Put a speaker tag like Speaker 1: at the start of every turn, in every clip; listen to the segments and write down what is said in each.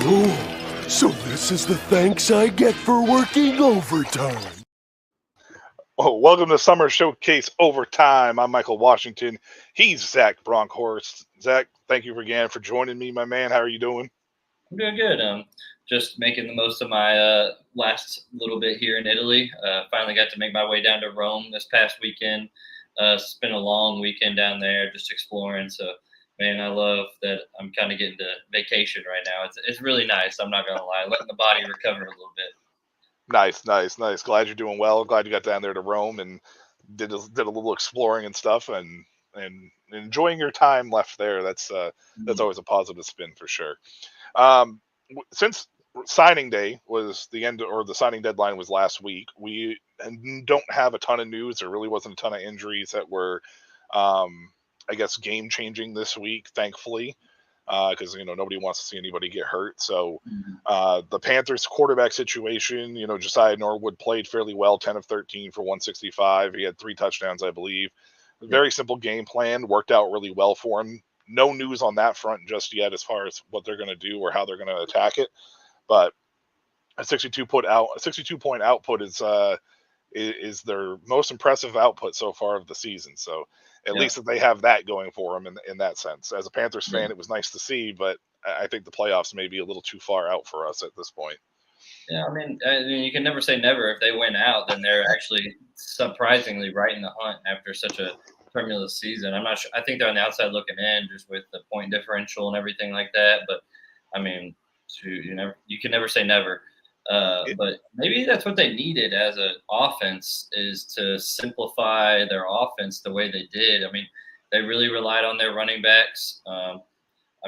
Speaker 1: Oh, so this is the thanks I get for working overtime.
Speaker 2: Oh, welcome to Summer Showcase Overtime. I'm Michael Washington. He's Zach Bronkhorst. Zach, thank you again for joining me, my man. How are you doing?
Speaker 3: I'm doing good. Just making the most of my last little bit here in Italy. Finally got to make my way down to Rome this past weekend. Spent a long weekend down there just exploring. So, man, I love that I'm kind of getting to vacation right now. It's really nice. I'm not gonna lie, letting the body recover a little bit.
Speaker 2: Nice. Glad you're doing well. Glad you got down there to Rome and did a little exploring and stuff and enjoying your time left there. That's always a positive spin for sure. Since signing day was the end, or the signing deadline was last week, we don't have a ton of news. There really wasn't a ton of injuries that were, I guess, game changing this week, thankfully, because nobody wants to see anybody get hurt. So the Panthers quarterback situation, Josiah Norwood played fairly well, 10 of 13 for 165. He had 3 touchdowns, I believe. Very simple game plan, worked out really well for him. No news on that front just yet as far as what they're going to do or how they're going to attack it. But a 62-point output is their most impressive output so far of the season. So at least that they have that going for them in that sense. As a Panthers fan, it was nice to see, but I think the playoffs may be a little too far out for us at this point.
Speaker 3: Yeah, I mean, you can never say never. If they win out, then they're actually surprisingly right in the hunt after such a tumultuous season. I'm not sure. I think they're on the outside looking in, just with the point differential and everything like that. But I mean, you can never say never. But maybe that's what they needed as an offense, is to simplify their offense the way they did. I mean, they really relied on their running backs. I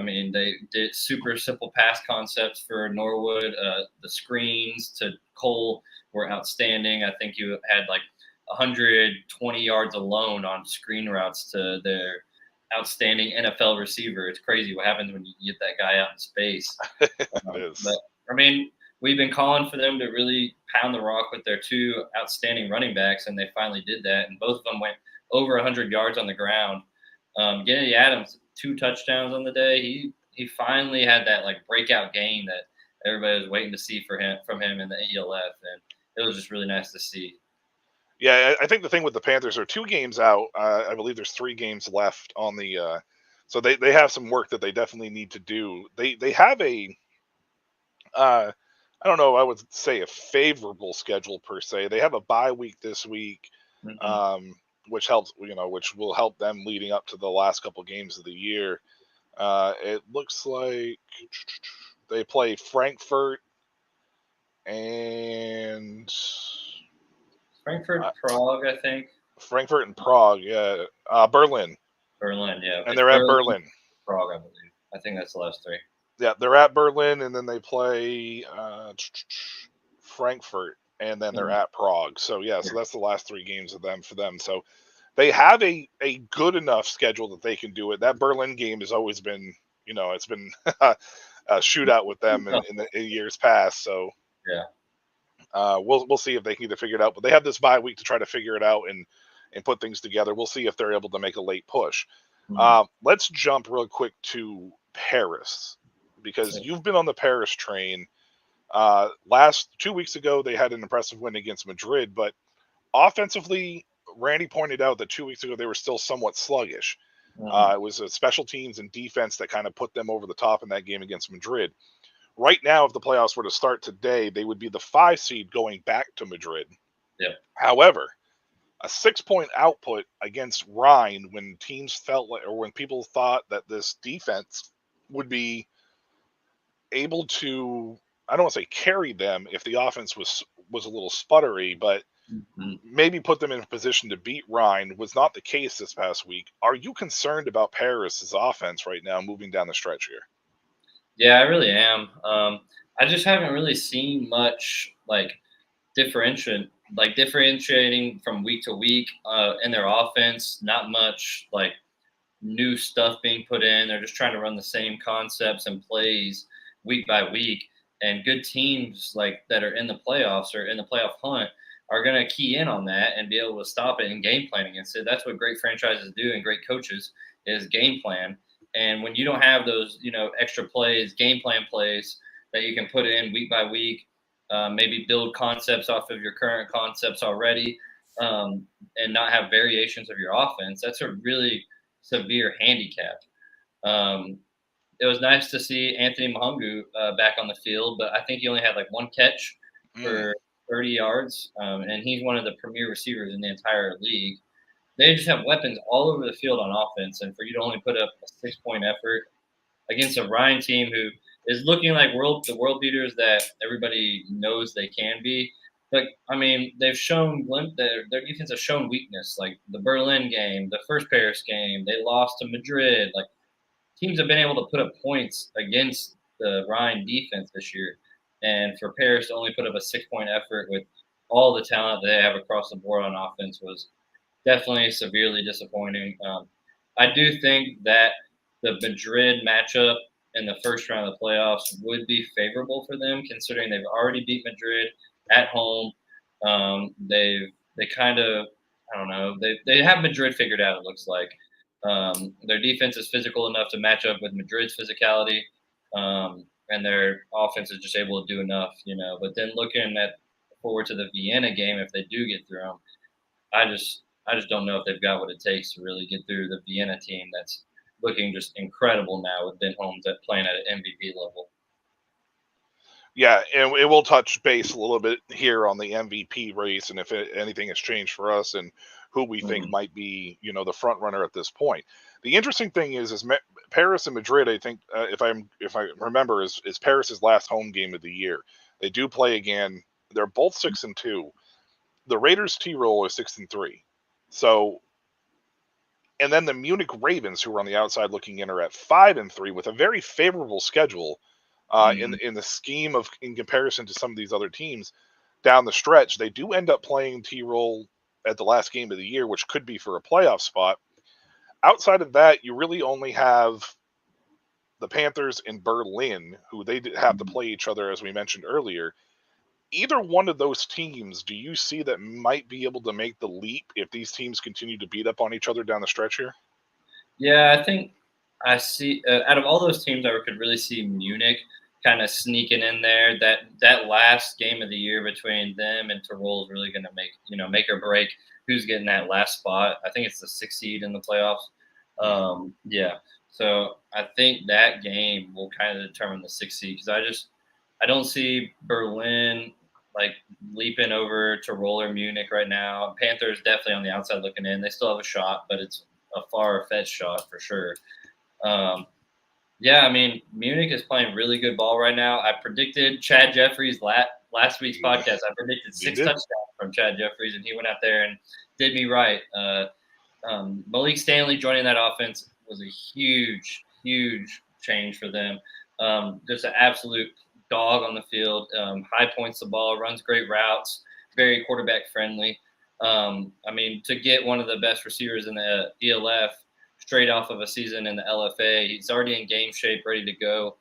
Speaker 3: mean, they did super simple pass concepts for Norwood. The screens to Cole were outstanding. I think you had like 120 yards alone on screen routes to their outstanding NFL receiver. It's crazy what happens when you get that guy out in space. But I mean, we've been calling for them to really pound the rock with their 2 outstanding running backs, and they finally did that. And both of them went over 100 yards on the ground. Kennedy Adams, 2 touchdowns on the day. He finally had that like breakout game that everybody was waiting to see from him in the ELF, and it was just really nice to see.
Speaker 2: Yeah, I think the thing with the Panthers are 2 games out. I believe there's 3 games left on the. So they have some work that they definitely need to do. They have a. I don't know. I would say a favorable schedule per se. They have a bye week this week, which helps. Which will help them leading up to the last couple games of the year. It looks like they play Frankfurt and
Speaker 3: Prague, I think.
Speaker 2: Frankfurt and Prague, yeah. Berlin.
Speaker 3: Berlin, yeah.
Speaker 2: And they're at Berlin.
Speaker 3: Prague, I believe. I think that's the last 3.
Speaker 2: Yeah, they're at Berlin, and then they play Frankfurt, and then they're at Prague. So, so that's the last 3 games for them. So they have a good enough schedule that they can do it. That Berlin game has always been, it's been a shootout with them in years past. So we'll see if they can either figure it out. But they have this bye week to try to figure it out and put things together. We'll see if they're able to make a late push. Let's jump real quick to Paris, because you've been on the Paris train. 2 weeks ago, they had an impressive win against Madrid, but offensively, Randy pointed out that 2 weeks ago they were still somewhat sluggish. It was special teams and defense that kind of put them over the top in that game against Madrid. Right now, if the playoffs were to start today, they would be the 5 seed going back to Madrid.
Speaker 3: Yeah.
Speaker 2: However, a 6-point output against Rhine, when teams felt like, or when people thought that this defense would be able to, I don't want to say carry them if the offense was a little sputtery, but maybe put them in a position to beat Rhine, was not the case this past week. Are you concerned about Paris's offense right now moving down the stretch here?
Speaker 3: Yeah, I really am. I just haven't really seen much differentiating from week to week in their offense. Not much new stuff being put in. They're just trying to run the same concepts and plays week by week. And good teams that are in the playoffs or in the playoff hunt are going to key in on that and be able to stop it and game plan against it. That's what great franchises do and great coaches is game plan. And when you don't have those, extra plays, game plan plays that you can put in week by week, maybe build concepts off of your current concepts already, and not have variations of your offense. That's a really severe handicap. Um, it was nice to see Anthony Mahangu back on the field, but I think he only had like one catch
Speaker 2: Mm.
Speaker 3: for 30 yards, and he's one of the premier receivers in the entire league. They just have weapons all over the field on offense, and for you to only put up a 6-point effort against a Ryan team who is looking like the world beaters that everybody knows they can be. But I mean, they've shown their defense has shown weakness, like the Berlin game, the first Paris game. They lost to Madrid. Like teams have been able to put up points against the Ryan defense this year, and for Paris to only put up a 6-point effort with all the talent that they have across the board on offense was definitely severely disappointing. I do think that the Madrid matchup in the first round of the playoffs would be favorable for them, considering they've already beat Madrid at home. They kind of I don't know they have Madrid figured out. It looks like their defense is physical enough to match up with Madrid's physicality, and their offense is just able to do enough, you know. But then looking at forward to the Vienna game, if they do get through them, I just don't know if they've got what it takes to really get through the Vienna team that's looking just incredible now with Ben Holmes playing at an MVP level.
Speaker 2: Yeah, and it will touch base a little bit here on the MVP race, and if anything has changed for us, and who we think might be, the front runner at this point. The interesting thing is Paris and Madrid. I think if I remember, is Paris's last home game of the year. They do play again. They're both 6-2. The Raiders T-roll is 6-3. So, and then the Munich Ravens, who are on the outside looking in, are at 5-3 with a very favorable schedule. In the scheme of in comparison to some of these other teams down the stretch, they do end up playing T-roll at the last game of the year, which could be for a playoff spot. Outside of that, you really only have the Panthers and Berlin, who they have to play each other, as we mentioned earlier. Either one of those teams, do you see that might be able to make the leap if these teams continue to beat up on each other down the stretch here?
Speaker 3: Yeah, I think I see out of all those teams, I could really see Munich kind of sneaking in there. That last game of the year between them and Tyrol is really going to make or break who's getting that last spot. I think it's the 6th seed in the playoffs. Yeah, so I think that game will kind of determine the 6th seed because I don't see Berlin like leaping over Tyrol or Munich right now. Panthers definitely on the outside looking in. They still have a shot, but it's a far-fetched shot for sure. Yeah, I mean, Munich is playing really good ball right now. I predicted Chad Jeffries last week's podcast. I predicted 6 touchdowns from Chad Jeffries, and he went out there and did me right. Malik Stanley joining that offense was a huge, huge change for them. Just an absolute dog on the field. High points the ball, runs great routes, very quarterback friendly. I mean, to get one of the best receivers in the ELF straight off of a season in the LFA, he's already in game shape, ready to go.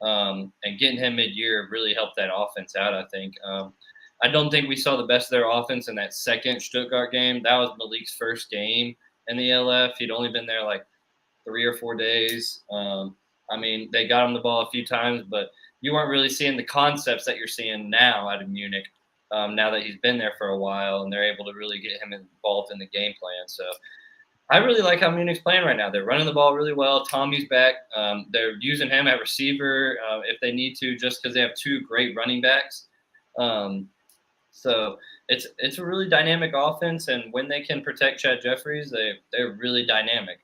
Speaker 3: And getting him mid-year really helped that offense out, I think. I don't think we saw the best of their offense in that second Stuttgart game. That was Malik's first game in the ELF. He'd only been there like 3 or 4 days. I mean, they got him the ball a few times, but you weren't really seeing the concepts that you're seeing now out of Munich. Now that he's been there for a while, and they're able to really get him involved in the game plan. So I really like how Munich's playing right now. They're running the ball really well. Tommy's back. They're using him at receiver if they need to, just because they have 2 great running backs. So it's a really dynamic offense, and when they can protect Chad Jeffries, they're really dynamic.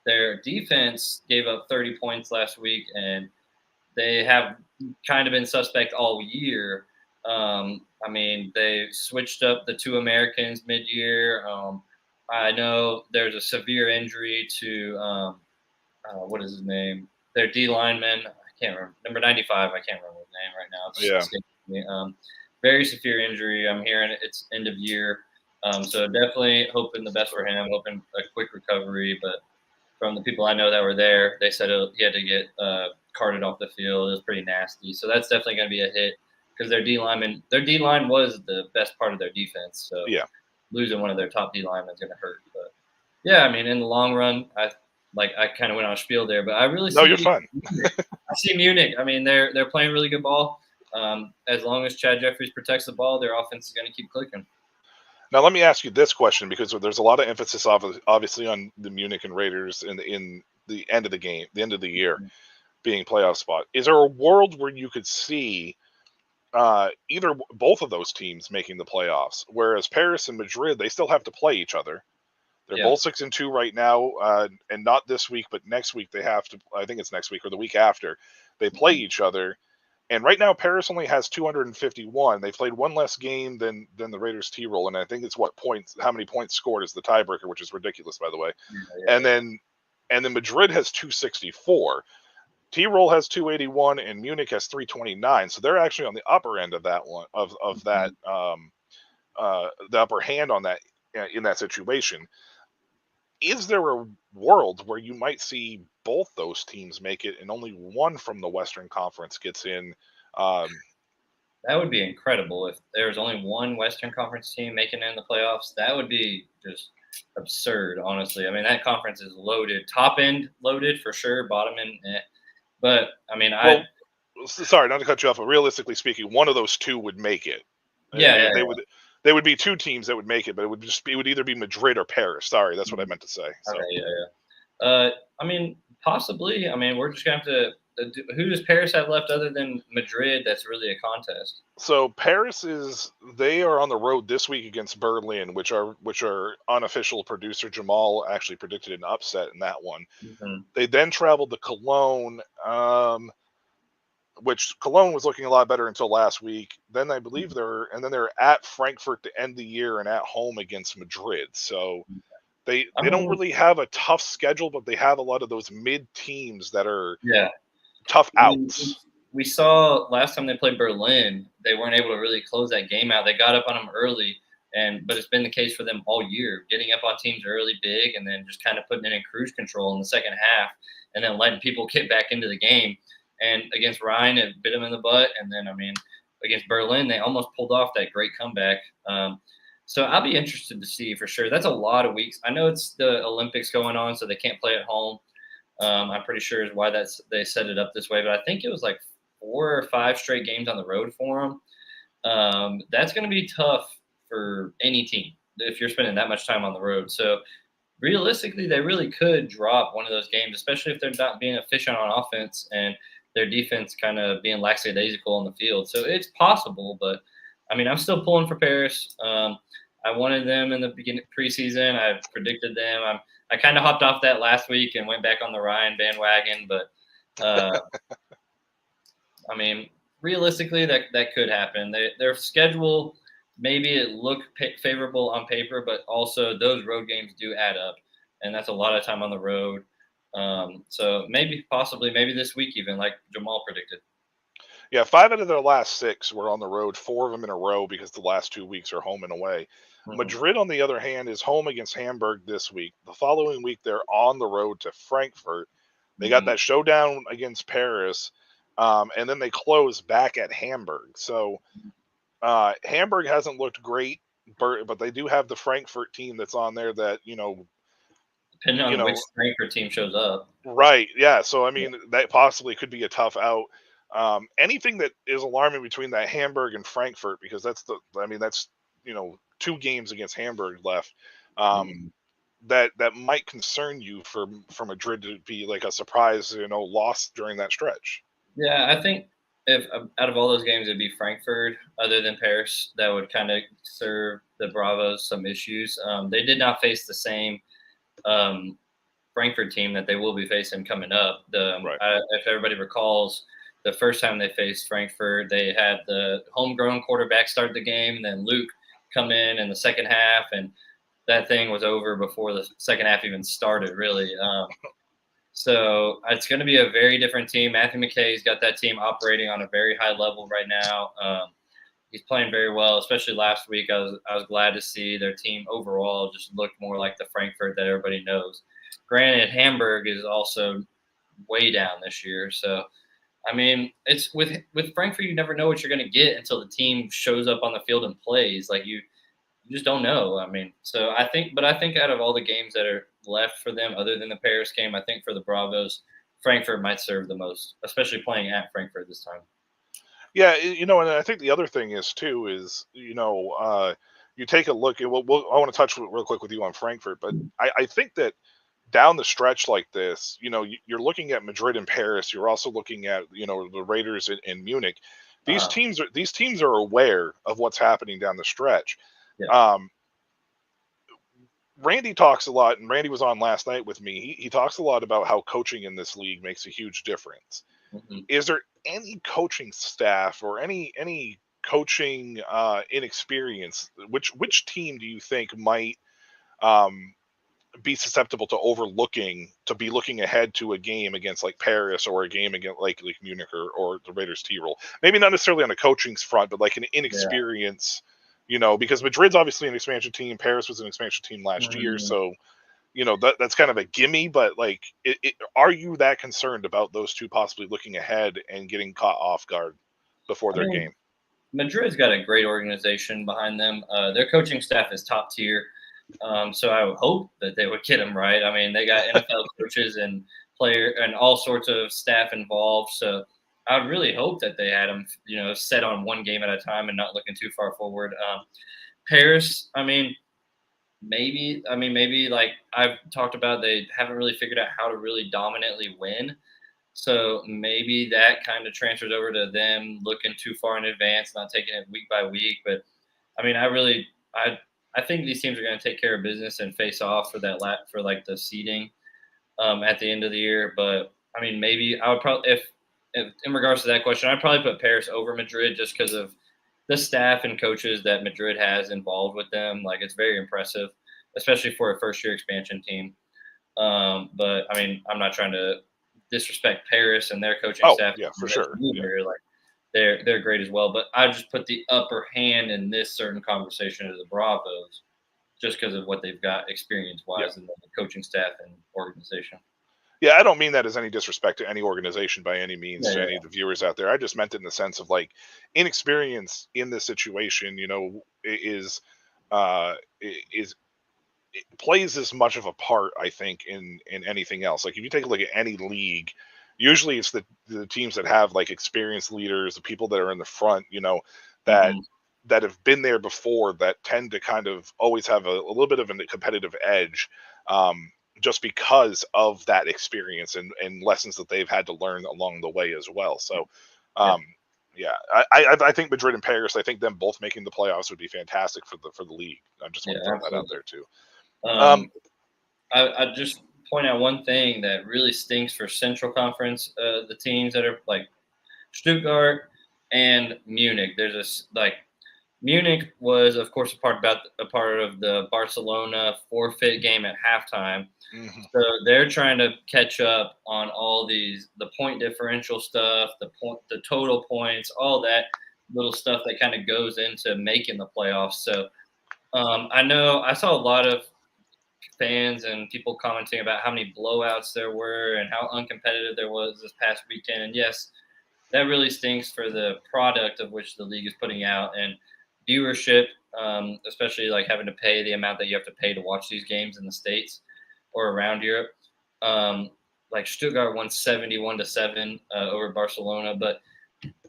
Speaker 3: Their defense gave up 30 points last week, and they have kind of been suspect all year. I mean, they switched up the 2 Americans mid-year. I know there's a severe injury to what is his name? Their D lineman. I can't remember. Number 95. I can't remember his name right now. It's escaping me. Very severe injury. I'm hearing it's end of year. So definitely hoping the best for him. Hoping a quick recovery. But from the people I know that were there, they said he had to get carted off the field. It was pretty nasty. So that's definitely going to be a hit because their D line was the best part of their defense. So losing one of their top D linemen is going to hurt. But yeah, I mean, in the long run, like I kind of went on a spiel there, but I really
Speaker 2: No,
Speaker 3: see
Speaker 2: you're fine.
Speaker 3: I see Munich. I mean, they're playing really good ball. As long as Chad Jeffries protects the ball, their offense is going to keep clicking.
Speaker 2: Now, let me ask you this question, because there's a lot of emphasis, obviously, on the Munich and Raiders in the end of the game, the end of the year, being playoff spot. Is there a world where you could see either both of those teams making the playoffs? Whereas Paris and Madrid, they still have to play each other. They're both 6-2 right now, and not this week, but next week they have to. I think it's next week or the week after. They play each other. And right now, Paris only has 251. They played one less game than the Raiders T-roll, and I think it's how many points scored is the tiebreaker, which is ridiculous, by the way. And then Madrid has 264. T-roll has 281, and Munich has 329. So they're actually on the upper end of that one of that the upper hand on that in that situation. Is there a world where you might see both those teams make it and only one from the Western Conference gets in?
Speaker 3: That would be incredible if there was only one Western Conference team making it in the playoffs. That would be just absurd, honestly. I mean, that conference is loaded. Top end loaded for sure. Bottom end, But, I mean,
Speaker 2: sorry, not to cut you off, but realistically speaking, one of those two would make it. They would be two teams that would make it, but it would either be Madrid or Paris. Sorry, that's what I meant to say. So.
Speaker 3: Okay, I mean, possibly. I mean, we're just going to have to who does Paris have left other than Madrid that's really a contest?
Speaker 2: So Paris they are on the road this week against Berlin, which our unofficial producer Jamal actually predicted an upset in that one.
Speaker 3: Mm-hmm.
Speaker 2: They then traveled to Cologne, which Cologne was looking a lot better until last week. Then I believe they're at Frankfurt to end the year and at home against Madrid. So they don't really have a tough schedule, but they have a lot of those mid teams that are tough outs.
Speaker 3: We saw last time they played Berlin, they weren't able to really close that game out. They got up on them early, but it's been the case for them all year, getting up on teams early big and then just kind of putting it in cruise control in the second half and then letting people get back into the game. And against Rhine, it bit them in the butt. And then, I mean, against Berlin, they almost pulled off that great comeback. So I'll be interested to see for sure. That's a lot of weeks. I know it's the Olympics going on, so they can't play at home. I'm pretty sure is why they set it up this way. But I think it was like 4 or 5 straight games on the road for them. That's going to be tough for any team if you're spending that much time on the road. So realistically, they really could drop one of those games, especially if they're not being efficient on offense and their defense kind of being lackadaisical on the field. So it's possible, but I mean, I'm still pulling for Paris. I wanted them in the beginning preseason. I predicted them. I kind of hopped off that last week and went back on the Ryan bandwagon, but I mean, realistically, that could happen. Their schedule, maybe it looked favorable on paper, but also those road games do add up, and that's a lot of time on the road. So possibly this week even, like Jamal predicted.
Speaker 2: Yeah, 5 out of their last 6 were on the road, 4 of them in a row because the last 2 weeks are home and away. Mm-hmm. Madrid, on the other hand, is home against Hamburg this week. The following week, they're on the road to Frankfurt. They got that showdown against Paris, and then they close back at Hamburg. So Hamburg hasn't looked great, but they do have the Frankfurt team that's on there that,
Speaker 3: depending on which Frankfurt team shows up.
Speaker 2: Right, yeah. So, I mean, that possibly could be a tough out. Anything that is alarming between that Hamburg and Frankfurt, because that's 2 games against Hamburg left, that might concern you for Madrid to be like a surprise, loss during that stretch.
Speaker 3: Yeah, I think if out of all those games, it'd be Frankfurt, other than Paris, that would kind of serve the Bravos some issues. They did not face the same Frankfurt team that they will be facing coming up. If everybody recalls, the first time they faced Frankfurt, they had the homegrown quarterback start the game, and then Luke come in the second half, and that thing was over before the second half even started, really. So it's going to be a very different team. Matthew McKay's got that team operating on a very high level right now. He's playing very well, especially last week. I was glad to see their team overall just look more like the Frankfurt that everybody knows. Granted, Hamburg is also way down this year. So, I mean, it's with Frankfurt, you never know what you're going to get until the team shows up on the field and plays. Like you you just don't know. I mean, so I think out of all the games that are left for them, other than the Paris game, I think for the Bravos, Frankfurt might serve the most, especially playing at Frankfurt this time.
Speaker 2: Yeah, and I think the other thing is too is you take a look at I want to touch real quick with you on Frankfurt, but I think that down the stretch like this, you're looking at Madrid and Paris. You're also looking at the Raiders in Munich. These teams are aware of what's happening down the stretch.
Speaker 3: Yeah.
Speaker 2: Randy talks a lot, and Randy was on last night with me. He talks a lot about how coaching in this league makes a huge difference.
Speaker 3: Mm-hmm.
Speaker 2: Is there any coaching staff or any coaching inexperience? Which team do you think might be susceptible to be looking ahead to a game against like Paris or a game against like Munich or the Raiders Tyrol? Maybe not necessarily on a coaching front, but like an inexperience. Because Madrid's obviously an expansion team. Paris was an expansion team last year, so that's kind of a gimme. But like, are you that concerned about those two possibly looking ahead and getting caught off guard before their game?
Speaker 3: Madrid's got a great organization behind them. Their coaching staff is top tier. So I would hope that they would get them right. I mean, they got NFL coaches and player and all sorts of staff involved. So I would really hope that they had them, set on one game at a time and not looking too far forward. Paris, maybe like I've talked about, they haven't really figured out how to really dominantly win. So maybe that kind of transfers over to them looking too far in advance, not taking it week by week. But I think these teams are going to take care of business and face off for the seeding at the end of the year. But maybe I would probably, if in regards to that question, I'd probably put Paris over Madrid just because of the staff and coaches that Madrid has involved with them. Like, it's very impressive, especially for a first-year expansion team. But I'm not trying to disrespect Paris and their coaching staff.
Speaker 2: Yeah, for sure.
Speaker 3: Like, they're great as well. But I just put the upper hand in this certain conversation to the Bravos just because of what they've got experience-wise in the coaching staff and organization.
Speaker 2: Yeah, I don't mean that as any disrespect to any organization by any means, to any of the viewers out there. I just meant it in the sense of like inexperience in this situation, it plays as much of a part, I think, in anything else. Like if you take a look at any league, usually it's the teams that have like experienced leaders, the people that are in the front, that have been there before, that tend to kind of always have a little bit of a competitive edge. Just because of that experience and lessons that they've had to learn along the way as well. So, I think Madrid and Paris, I think them both making the playoffs would be fantastic for the league. I just want to throw that out there too.
Speaker 3: I just point out one thing that really stinks for Central Conference, the teams that are like Stuttgart and Munich. There's Munich was, of course, a part of the Barcelona forfeit game at halftime.
Speaker 2: Mm-hmm.
Speaker 3: So they're trying to catch up on all the point differential stuff, the total points, all that little stuff that kind of goes into making the playoffs. So I know I saw a lot of fans and people commenting about how many blowouts there were and how uncompetitive there was this past weekend. And yes, that really stinks for the product of which the league is putting out and viewership, especially like having to pay the amount that you have to pay to watch these games in the States or around Europe. Like Stuttgart won 71-7 over Barcelona, but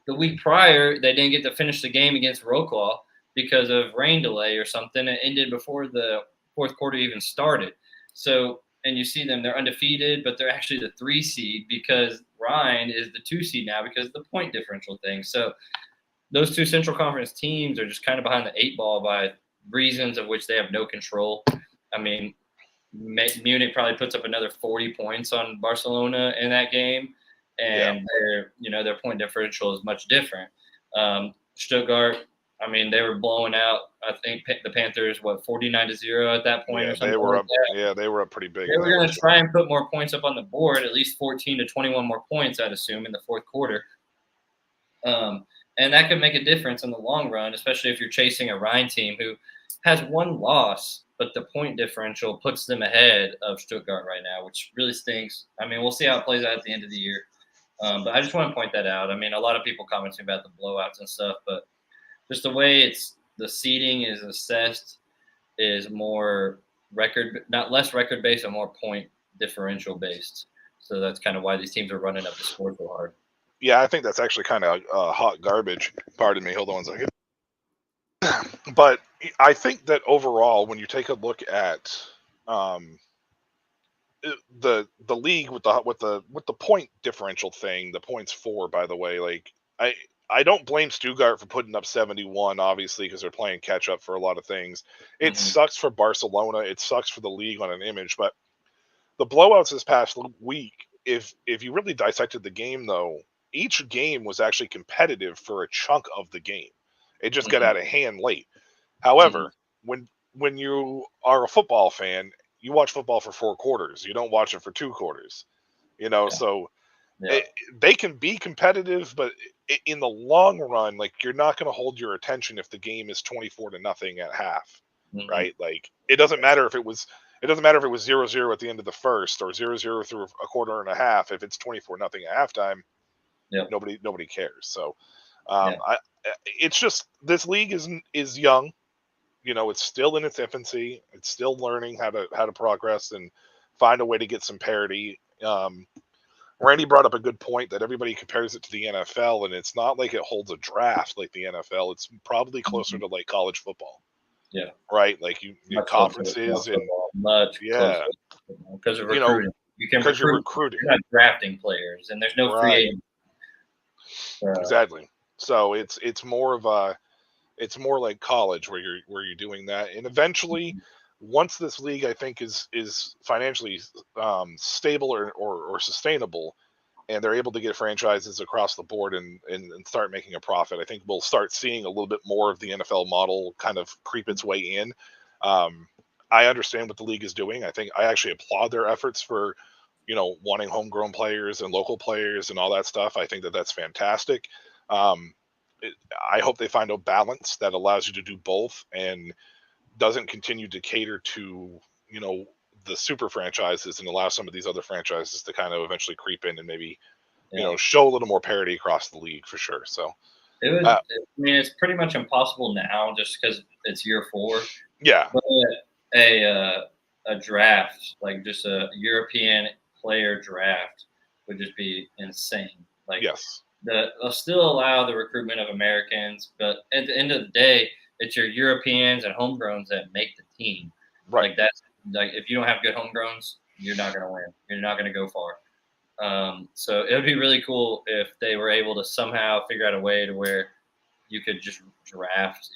Speaker 3: the week prior they didn't get to finish the game against Wrocław because of rain delay or something. It ended before the fourth quarter even started. So, and you see them, they're undefeated, but they're actually the 3 seed because Rhine is the 2 seed now because of the point differential thing. So those two Central Conference teams are just kind of behind the 8 ball by reasons of which they have no control. Munich probably puts up another 40 points on Barcelona in that game, and their point differential is much different. Stuttgart, they were blowing out, I think, the Panthers, 49-0 at that point or something.
Speaker 2: They were
Speaker 3: like
Speaker 2: up.
Speaker 3: that.
Speaker 2: Yeah, they were up pretty big.
Speaker 3: They were going to try and put more points up on the board, at least 14 to 21 more points, I'd assume, in the fourth quarter. And that could make a difference in the long run, especially if you're chasing a Rhine team who has 1 loss, but the point differential puts them ahead of Stuttgart right now, which really stinks. We'll see how it plays out at the end of the year. But I just want to point that out. A lot of people commenting about the blowouts and stuff, but just the way the seeding is assessed, is more not less record based, and more point differential based. So that's kind of why these teams are running up the score so hard.
Speaker 2: Yeah, I think that's actually kind of hot garbage. Pardon me. Hold on one second. But I think that overall, when you take a look at the league with the point differential thing, the points for, by the way, like I don't blame Stuttgart for putting up 71, obviously, because they're playing catch up for a lot of things. It sucks for Barcelona. It sucks for the league on an image, but the blowouts this past week, if you really dissected the game, though, each game was actually competitive for a chunk of the game. It just got out of hand late. However, when you are a football fan, you watch football for 4 quarters. You don't watch it for 2 quarters. So they can be competitive, but in the long run, like, you're not going to hold your attention if the game is 24-0 at half, right? Like, it doesn't matter if it was 0-0 at the end of the first, or 0-0 through a quarter and a half. If it's 24-0 at halftime, nobody cares. So it's just, this league is young. It's still in its infancy. It's still learning how to progress and find a way to get some parity. Randy brought up a good point that everybody compares it to the NFL, and it's not like it holds a draft like the NFL. It's probably closer to like college football.
Speaker 3: Yeah.
Speaker 2: Right. Like your conferences and
Speaker 3: much closer because of recruiting. You can
Speaker 2: because you're recruiting.
Speaker 3: You're not drafting players, and there's no free agent.
Speaker 2: Exactly. So it's more of a. It's more like college where you're doing that, and eventually, once this league, I think, is financially stable or sustainable, and they're able to get franchises across the board and start making a profit, I think we'll start seeing a little bit more of the NFL model kind of creep its way in. I understand what the league is doing. I think I actually applaud their efforts for, wanting homegrown players and local players and all that stuff. I think that that's fantastic. I hope they find a balance that allows you to do both and doesn't continue to cater to, the super franchises, and allow some of these other franchises to kind of eventually creep in and maybe, show a little more parity across the league for sure. So
Speaker 3: it's pretty much impossible now just because it's year 4.
Speaker 2: Yeah.
Speaker 3: But a draft, like just a European player draft, would just be insane. Like,
Speaker 2: yes.
Speaker 3: They'll still allow the recruitment of Americans, but at the end of the day, it's your Europeans and homegrowns that make the team.
Speaker 2: Right.
Speaker 3: Like, that's like, if you don't have good homegrowns, you're not going to win. You're not going to go far. So it would be really cool if they were able to somehow figure out a way to where you could just draft,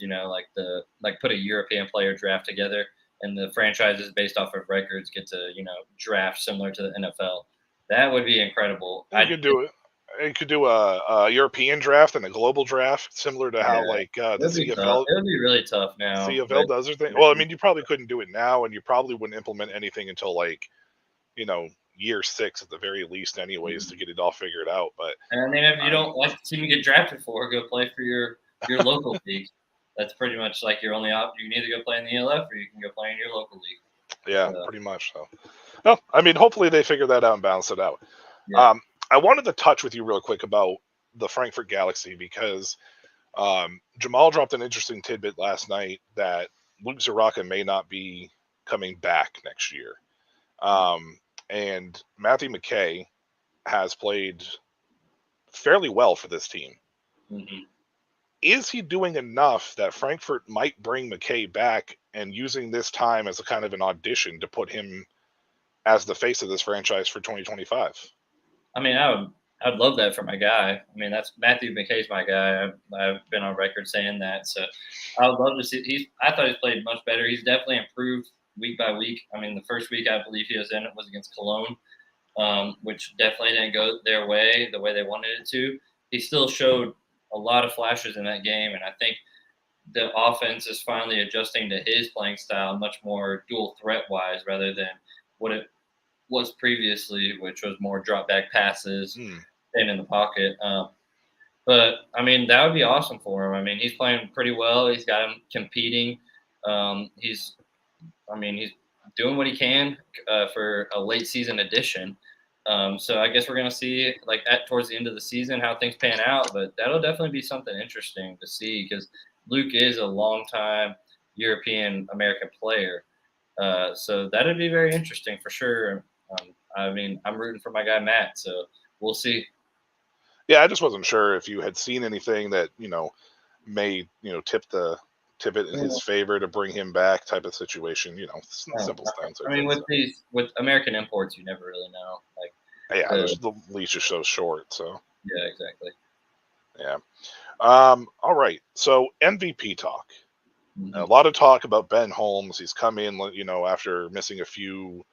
Speaker 3: put a European player draft together, and the franchises based off of records get to, draft similar to the NFL. That would be incredible.
Speaker 2: You could do it. You could do a European draft and a global draft, similar to how the CFL.
Speaker 3: It would be really tough now.
Speaker 2: CFL does their thing. Well, I mean, you probably couldn't do it now, and you probably wouldn't implement anything until year 6 at the very least, anyways, to get it all figured out. But
Speaker 3: I mean, if you don't like the team you get drafted for, go play for your local league. That's pretty much like your only option. You can either go play in the ELF or you can go play in your local league.
Speaker 2: Yeah, pretty much so. Well, I mean, hopefully they figure that out and balance it out. Yeah. I wanted to touch with you real quick about the Frankfurt Galaxy because Jamal dropped an interesting tidbit last night that Luke Zaraka may not be coming back next year. And Matthew McKay has played fairly well for this team.
Speaker 3: Mm-hmm.
Speaker 2: Is he doing enough that Frankfurt might bring McKay back and using this time as a kind of an audition to put him as the face of this franchise for 2025?
Speaker 3: I mean, I'd love that for my guy. I mean, that's Matthew McKay's my guy. I've been on record saying that. So I would love to see. I thought he's played much better. He's definitely improved week by week. I mean, the first week I believe he was in it was against Cologne, which definitely didn't go their way the way they wanted it to. He still showed a lot of flashes in that game, and I think the offense is finally adjusting to his playing style, much more dual threat wise, rather than what it was previously, which was more drop back passes, staying in the pocket. But I mean, that would be awesome for him. I mean, he's playing pretty well. He's got him competing. He's doing what he can for a late season addition. So I guess we're gonna see towards the end of the season how things pan out. But that'll definitely be something interesting to see because Luke is a long time European American player. So that'd be very interesting for sure. I mean, I'm rooting for my guy Matt, so we'll see.
Speaker 2: Yeah, I just wasn't sure if you had seen anything that may tip it in his favor to bring him back, type of situation. Simple things like
Speaker 3: I mean,
Speaker 2: that.
Speaker 3: with American imports, you never really know. Like,
Speaker 2: Yeah, the leash is so short. So
Speaker 3: yeah, exactly.
Speaker 2: yeah. All right. So MVP talk.
Speaker 3: Mm-hmm.
Speaker 2: A lot of talk about Ben Holmes. He's come in, after missing a few,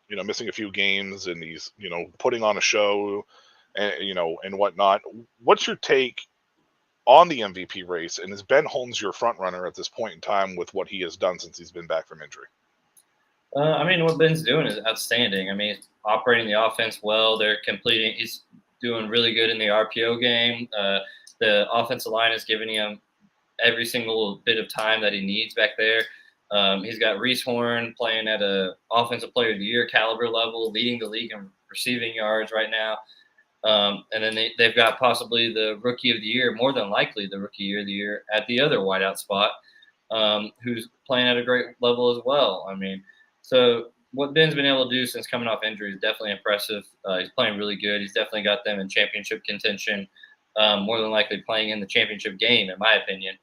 Speaker 2: missing a few games, and he's putting on a show, and whatnot. What's your take on the MVP race, and is Ben Holmes your front runner at this point in time with what he has done since he's been back from injury?
Speaker 3: I mean, what Ben's doing is outstanding. I mean, he's operating the offense well. They're completing. He's doing really good in the RPO game. The offensive line is giving him every single bit of time that he needs back there. He's got Reese Horn playing at a offensive player of the year caliber level, leading the league in receiving yards right now. And then they've got possibly the rookie of the year, more than likely the rookie of the year at the other wideout spot, who's playing at a great level as well. I mean, so what Ben's been able to do since coming off injury is definitely impressive. He's playing really good. He's definitely got them in championship contention, more than likely playing in the championship game, in my opinion.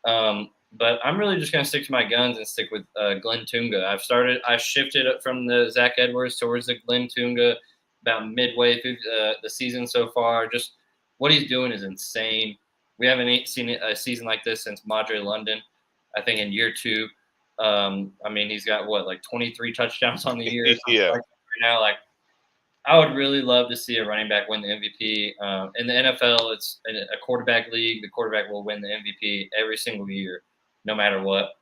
Speaker 3: But I'm really just going to stick to my guns and stick with Glenn Tunga. I shifted from the Zach Edwards towards the Glenn Tunga about midway through the season so far. Just what he's doing is insane. We haven't seen a season like this since Madre London, I think in year 2. I mean, he's got like 23 touchdowns on the year.
Speaker 2: Yeah.
Speaker 3: Right now, like, I would really love to see a running back win the MVP. In the NFL, it's a quarterback league. The quarterback will win the MVP every single year, no matter what.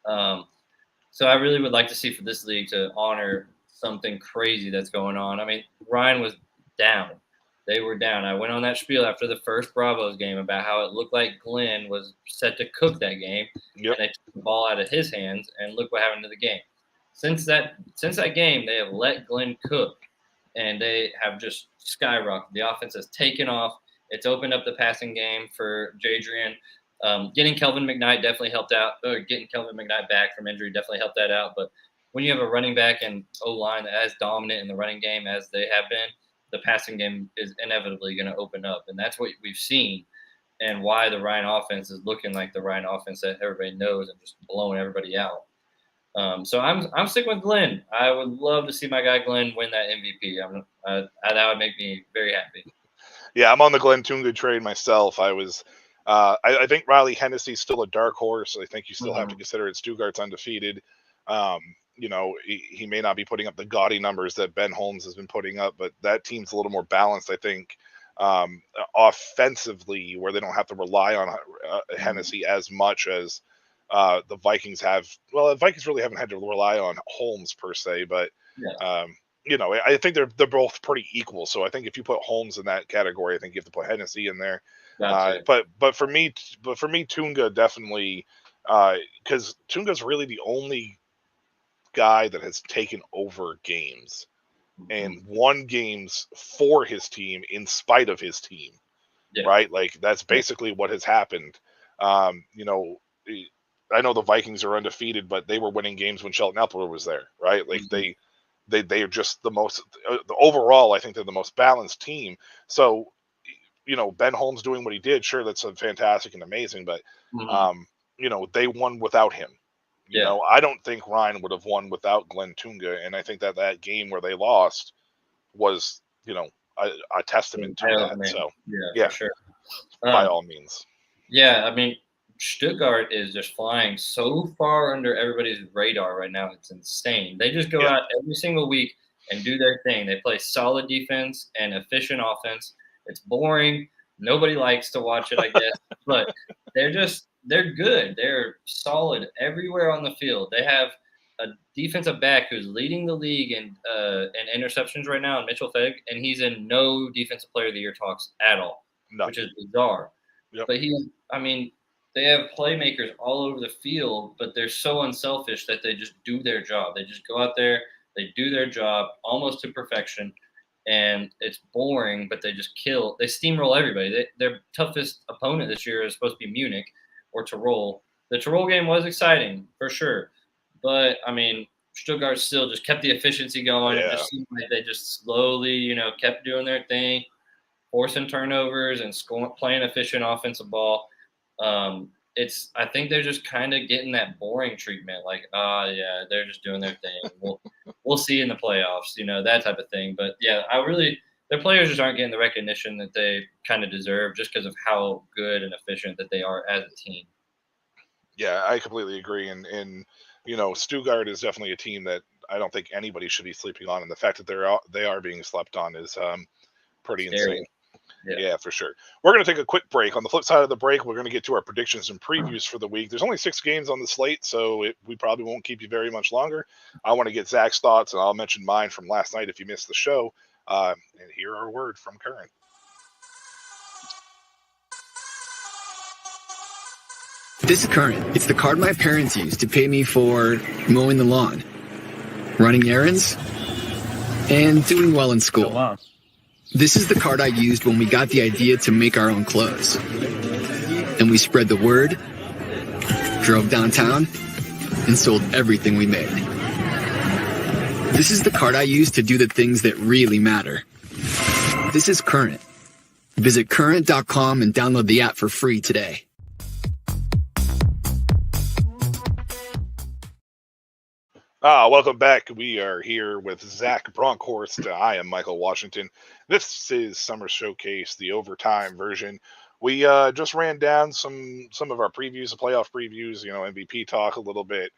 Speaker 3: So I really would like to see for this league to honor something crazy that's going on. I mean, Ryan was down. They were down. I went on that spiel after the first Bravos game about how it looked like Glenn was set to cook that game, and they took the ball out of his hands, and look what happened to the game. Since that game, they have let Glenn cook, and they have just skyrocketed. The offense has taken off. It's opened up the passing game for Jadrian. Getting Kelvin McKnight definitely helped out. Getting Kelvin McKnight back from injury definitely helped that out. But when you have a running back and O-line as dominant in the running game as they have been, the passing game is inevitably going to open up. And that's what we've seen, and why the Ryan offense is looking like the Ryan offense that everybody knows and just blowing everybody out. So I'm sticking with Glenn. I would love to see my guy Glenn win that MVP. That would make me very happy.
Speaker 2: Yeah, I'm on the Glenn Tunga trade myself. I think Riley Hennessy's still a dark horse. I think you still have to consider it. Stuttgart's undefeated. He may not be putting up the gaudy numbers that Ben Holmes has been putting up, but that team's a little more balanced, I think, offensively, where they don't have to rely on Hennessy as much as the Vikings have. Well, the Vikings really haven't had to rely on Holmes per se, but I think they're both pretty equal. So I think if you put Holmes in that category, I think you have to put Hennessy in there. But for me, Tunga definitely, because Tunga's really the only guy that has taken over games and won games for his team in spite of his team, right? Like that's basically what has happened. I know the Vikings are undefeated, but they were winning games when Shelton Epler was there, right? Like they are just the most overall. I think they're the most balanced team. So, Ben Holmes doing what he did, sure, that's fantastic and amazing, but they won without him. I don't think Ryan would have won without Glenn Tunga, and I think that game where they lost was, a testament to that. So
Speaker 3: for sure,
Speaker 2: by all means.
Speaker 3: Yeah, I mean, Stuttgart is just flying so far under everybody's radar right now. It's insane. They just go out every single week and do their thing. They play solid defense and efficient offense. It's boring. Nobody likes to watch it, I guess, but they're good. They're solid everywhere on the field. They have a defensive back who's leading the league in interceptions right now, Mitchell Fegg, and he's in no defensive player of the year talks at all, which is bizarre. But they have playmakers all over the field, but they're so unselfish that they just do their job. They just go out there, they do their job almost to perfection, and it's boring, but they just kill. They steamroll everybody. Their toughest opponent this year is supposed to be Munich or Tyrol, The Tyrol game was exciting for sure, but I mean, Stuttgart still just kept the efficiency going. It
Speaker 2: Yeah.
Speaker 3: just seemed like they just slowly, kept doing their thing, forcing turnovers and playing efficient offensive ball. I think they're just kind of getting that boring treatment. Like, yeah, they're just doing their thing. We'll see in the playoffs, that type of thing. But yeah, their players just aren't getting the recognition that they kind of deserve just because of how good and efficient that they are as a team.
Speaker 2: Yeah, I completely agree. And Stuttgart is definitely a team that I don't think anybody should be sleeping on, and the fact that they are being slept on is pretty
Speaker 3: Scary.
Speaker 2: insane.
Speaker 3: Yeah.
Speaker 2: Yeah, for sure. We're going to take a quick break. On the flip side of the break, we're going to get to our predictions and previews for the week. There's only 6 games on the slate, so we probably won't keep you very much longer. I want to get Zach's thoughts, and I'll mention mine from last night if you missed the show. And hear our word from Current.
Speaker 4: This is Current. It's the card my parents used to pay me for mowing the lawn, running errands, and doing well in school.
Speaker 5: Oh, wow.
Speaker 4: This is the card I used when we got the idea to make our own clothes. And we spread the word, drove downtown, and sold everything we made. This is the card I used to do the things that really matter. This is Current. Visit current.com and download the app for free today.
Speaker 2: Welcome back. We are here with Zach Bronkhorst. I am Michael Washington. This is Summer Showcase, the overtime version. We just ran down some of our previews, the playoff previews, MVP talk a little bit.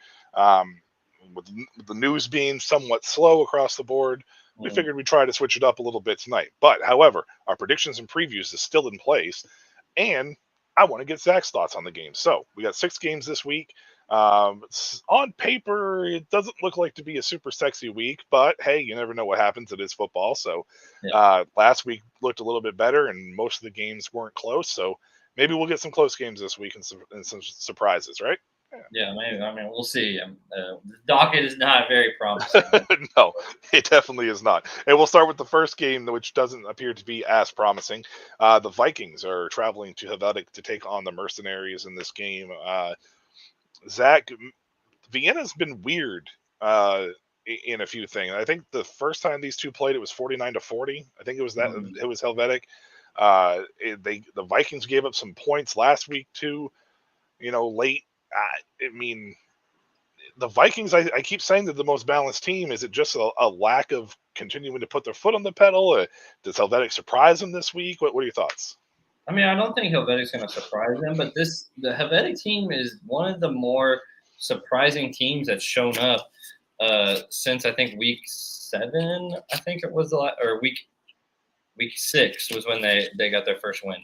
Speaker 2: With the news being somewhat slow across the board, we figured we'd try to switch it up a little bit tonight. But, however, our predictions and previews is still in place, and I want to get Zach's thoughts on the game. So, we got 6 games this week. On paper, it doesn't look like to be a super sexy week, but hey, you never know what happens. It is football. So last week looked a little bit better, and most of the games weren't close. So maybe we'll get some close games this week and some surprises, right?
Speaker 3: Yeah, maybe. I mean, we'll see. The docket is not very promising.
Speaker 2: No, it definitely is not. And we'll start with the first game, which doesn't appear to be as promising. The Vikings are traveling to Helvetic to take on the Mercenaries in this game. Zach, Vienna's been weird in a few things. I think the first time these two played, it was 49-40. I think it was that it was Helvetic. The Vikings gave up some points last week too. Late. I mean, the Vikings. I keep saying they're the most balanced team. Is it just a lack of continuing to put their foot on the pedal? Does Helvetic surprise them this week? What are your thoughts?
Speaker 3: I mean, I don't think Helvetic's going to surprise them, but the Helvetic team is one of the more surprising teams that's shown up since I think week 7. I think it was or week 6 was when they got their first win.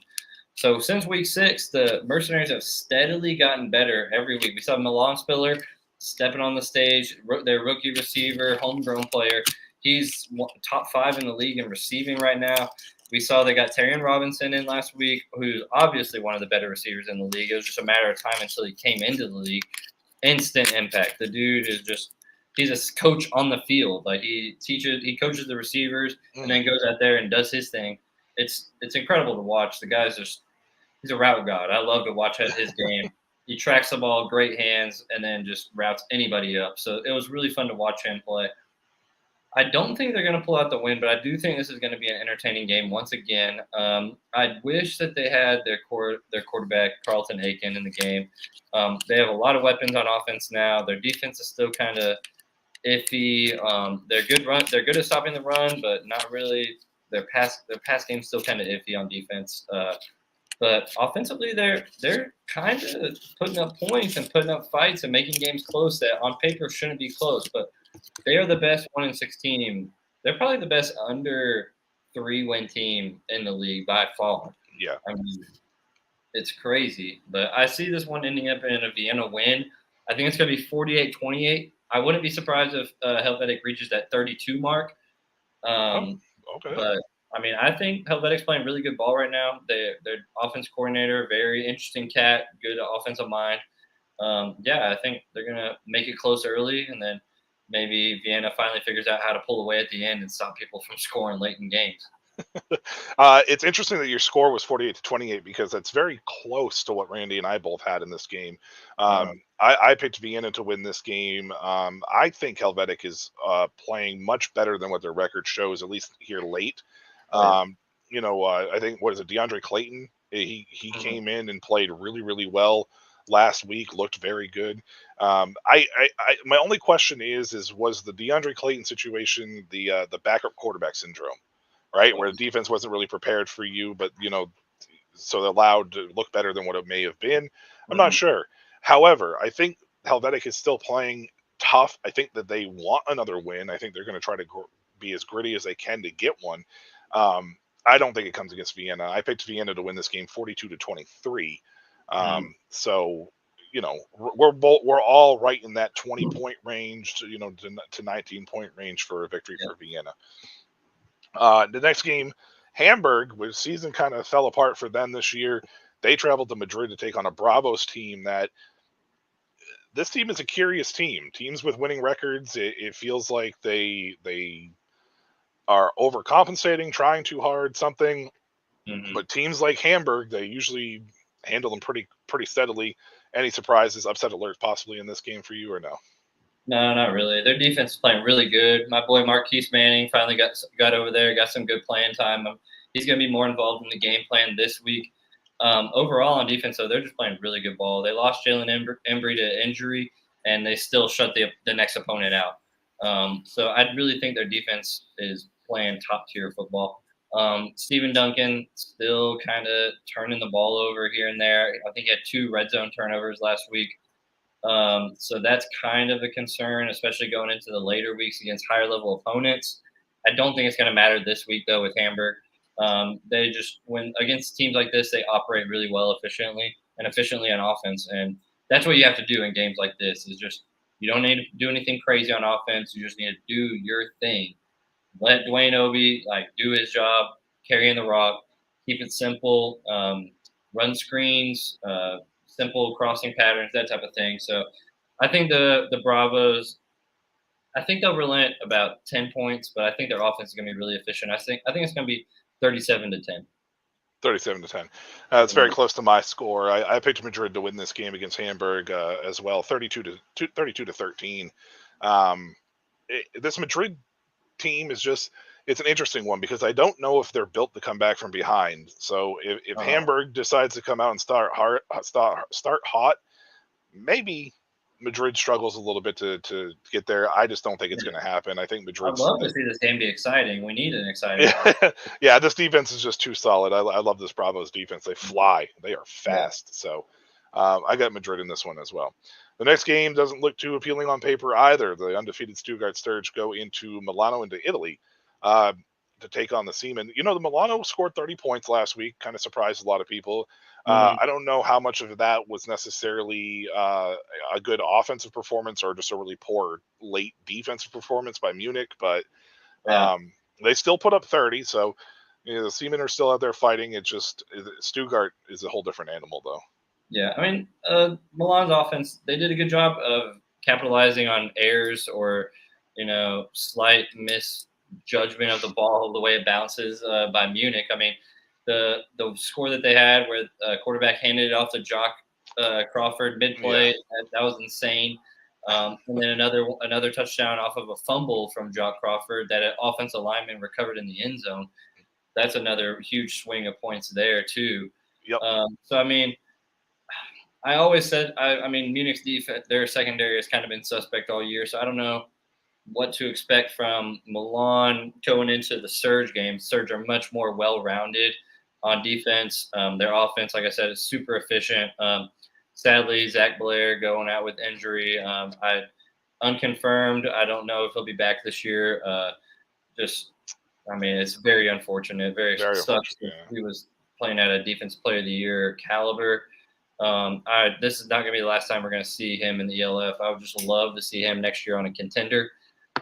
Speaker 3: So since week 6, the Mercenaries have steadily gotten better every week. We saw Milan Spiller stepping on the stage, their rookie receiver, homegrown player. He's top 5 in the league in receiving right now. We saw they got Terrion Robinson in last week, who's obviously one of the better receivers in the league. It was just a matter of time until he came into the league. Instant impact. The dude is he's a coach on the field. Like he coaches the receivers and then goes out there and does his thing. It's incredible to watch. The guy's he's a route god. I love to watch his game. He tracks the ball, great hands, and then just routes anybody up. So it was really fun to watch him play. I don't think they're going to pull out the win, but I do think this is going to be an entertaining game once again. I wish that they had their quarterback, Carlton Aiken, in the game. They have a lot of weapons on offense now. Their defense is still kind of iffy. They're good at stopping the run, but not really. Their pass game is still kind of iffy on defense. But offensively, they're kind of putting up points and putting up fights and making games close that on paper shouldn't be close, but they are the best 1-6 team. They're probably the best under 3-win team in the league by far.
Speaker 2: Yeah.
Speaker 3: I mean, it's crazy. But I see this one ending up in a Vienna win. I think it's going to be 48-28. I wouldn't be surprised if Helvetic reaches that 32 mark.
Speaker 2: Okay.
Speaker 3: But, I mean, I think Helvetic's playing really good ball right now. Their offense coordinator, very interesting cat, good offensive mind. I think they're going to make it close early, and then maybe Vienna finally figures out how to pull away at the end and stop people from scoring late in games.
Speaker 2: It's interesting that your score was 48-28 because that's very close to what Randy and I both had in this game. I picked Vienna to win this game. I think Helvetic is playing much better than what their record shows, at least here late. I think, what is it, DeAndre Clayton? He came in and played really, really well last week, looked very good. My only question is was the DeAndre Clayton situation the backup quarterback syndrome? Right, where the defense wasn't really prepared for you, but so they're allowed to look better than what it may have been. I'm not sure. However, I think Helvetic is still playing tough. I think that they want another win. I think they're going to try to be as gritty as they can to get one. I don't think it comes against Vienna. I picked Vienna to win this game 42-23. So we're all right in that 20-point range to 19-point range for a victory for Vienna. The next game, Hamburg, which season kind of fell apart for them this year. They traveled to Madrid to take on a Bravos team this team is a curious team. Teams with winning records, it feels like they are overcompensating, trying too hard, something. But teams like Hamburg, they usually handle them pretty steadily. Any surprises, upset alerts possibly in this game for you or no?
Speaker 3: No, not really. Their defense is playing really good. My boy Marquise Manning finally got over there, got some good playing time. He's going to be more involved in the game plan this week. Overall on defense, though, they're just playing really good ball. They lost Jalen Embry to injury, and they still shut the next opponent out. So I really think their defense is playing top-tier football. Stephen Duncan still kind of turning the ball over here and there. I think he had 2 red zone turnovers last week. So that's kind of a concern, especially going into the later weeks against higher level opponents. I don't think it's going to matter this week, though, with Hamburg. They just, when against teams like this, they operate really well efficiently on offense. And that's what you have to do in games like this is just, you don't need to do anything crazy on offense. You just need to do your thing. Let Dwayne Obi do his job, carrying the rock, keep it simple, run screens, simple crossing patterns, that type of thing. So I think the Bravos, I think they'll relent about 10 points, but I think their offense is going to be really efficient. I think it's going to be 37-10.
Speaker 2: 37-10. It's very close to my score. I picked Madrid to win this game against Hamburg as well, 32-13. This Madrid team is it's an interesting one because I don't know if they're built to come back from behind. So if Hamburg decides to come out and start hot, maybe Madrid struggles a little bit to get there. I just don't think it's going to happen. I think Madrid.
Speaker 3: I'd love to see this game be exciting. We need an exciting game.
Speaker 2: Yeah, this defense is just too solid. I love this Bravos defense. They fly. They are fast. Yeah. So I got Madrid in this one as well. The next game doesn't look too appealing on paper either. The undefeated Stuttgart Sturge go into Milano, into Italy, to take on the Seamen. The Milano scored 30 points last week, kind of surprised a lot of people. I don't know how much of that was necessarily a good offensive performance or just a really poor late defensive performance by Munich, but they still put up 30. So the Seamen are still out there fighting. It's just Stuttgart is a whole different animal, though.
Speaker 3: Yeah, I mean, Milan's offense, they did a good job of capitalizing on errors or, slight misjudgment of the ball, the way it bounces by Munich. I mean, the score that they had where quarterback handed it off to Jock Crawford mid-play, that was insane. And then another touchdown off of a fumble from Jock Crawford that an offensive lineman recovered in the end zone. That's another huge swing of points there, too.
Speaker 2: Yep.
Speaker 3: So, I mean, I always said, Munich's defense, their secondary has kind of been suspect all year, so I don't know what to expect from Milan going into the Surge game. Surge are much more well-rounded on defense. Their offense, like I said, is super efficient. Sadly, Zach Blair going out with injury. Unconfirmed. I don't know if he'll be back this year. It's very unfortunate. Very sucks. Yeah. He was playing at a Defense Player of the Year caliber. This is not going to be the last time we're going to see him in the ELF. I would just love to see him next year on a contender.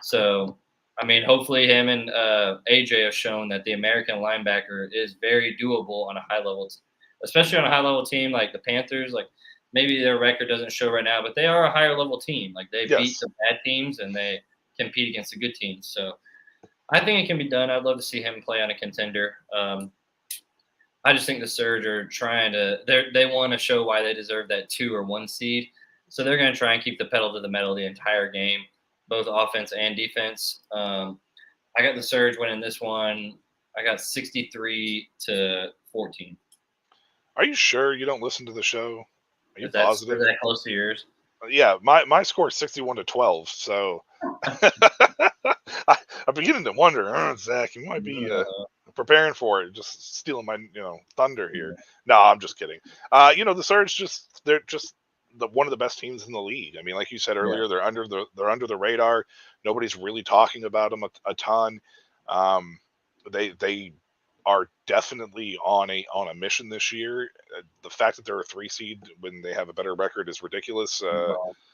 Speaker 3: So, hopefully him and AJ have shown that the American linebacker is very doable on a high level, especially on a high level team like the Panthers. Like maybe their record doesn't show right now, but they are a higher level team. Like they beat the bad teams and they compete against the good teams. So I think it can be done. I'd love to see him play on a contender. I just think the Surge are trying to they want to show why they deserve that 2 or 1 seed. So they're going to try and keep the pedal to the metal the entire game, both offense and defense. I got the Surge winning this one. I got 63-14.
Speaker 2: Are you sure you don't listen to the show? Are you
Speaker 3: Is
Speaker 2: positive?
Speaker 3: that close to yours?
Speaker 2: Yeah, my score is 61-12. So I'm beginning to wonder, Zach, you might be preparing for it, just stealing my thunder here. No, I'm just kidding. The Surge they're just one of the best teams in the league. I mean, like you said earlier, they're under the radar. Nobody's really talking about them a ton. They are definitely on a mission this year. The fact that they're a 3 seed when they have a better record is ridiculous.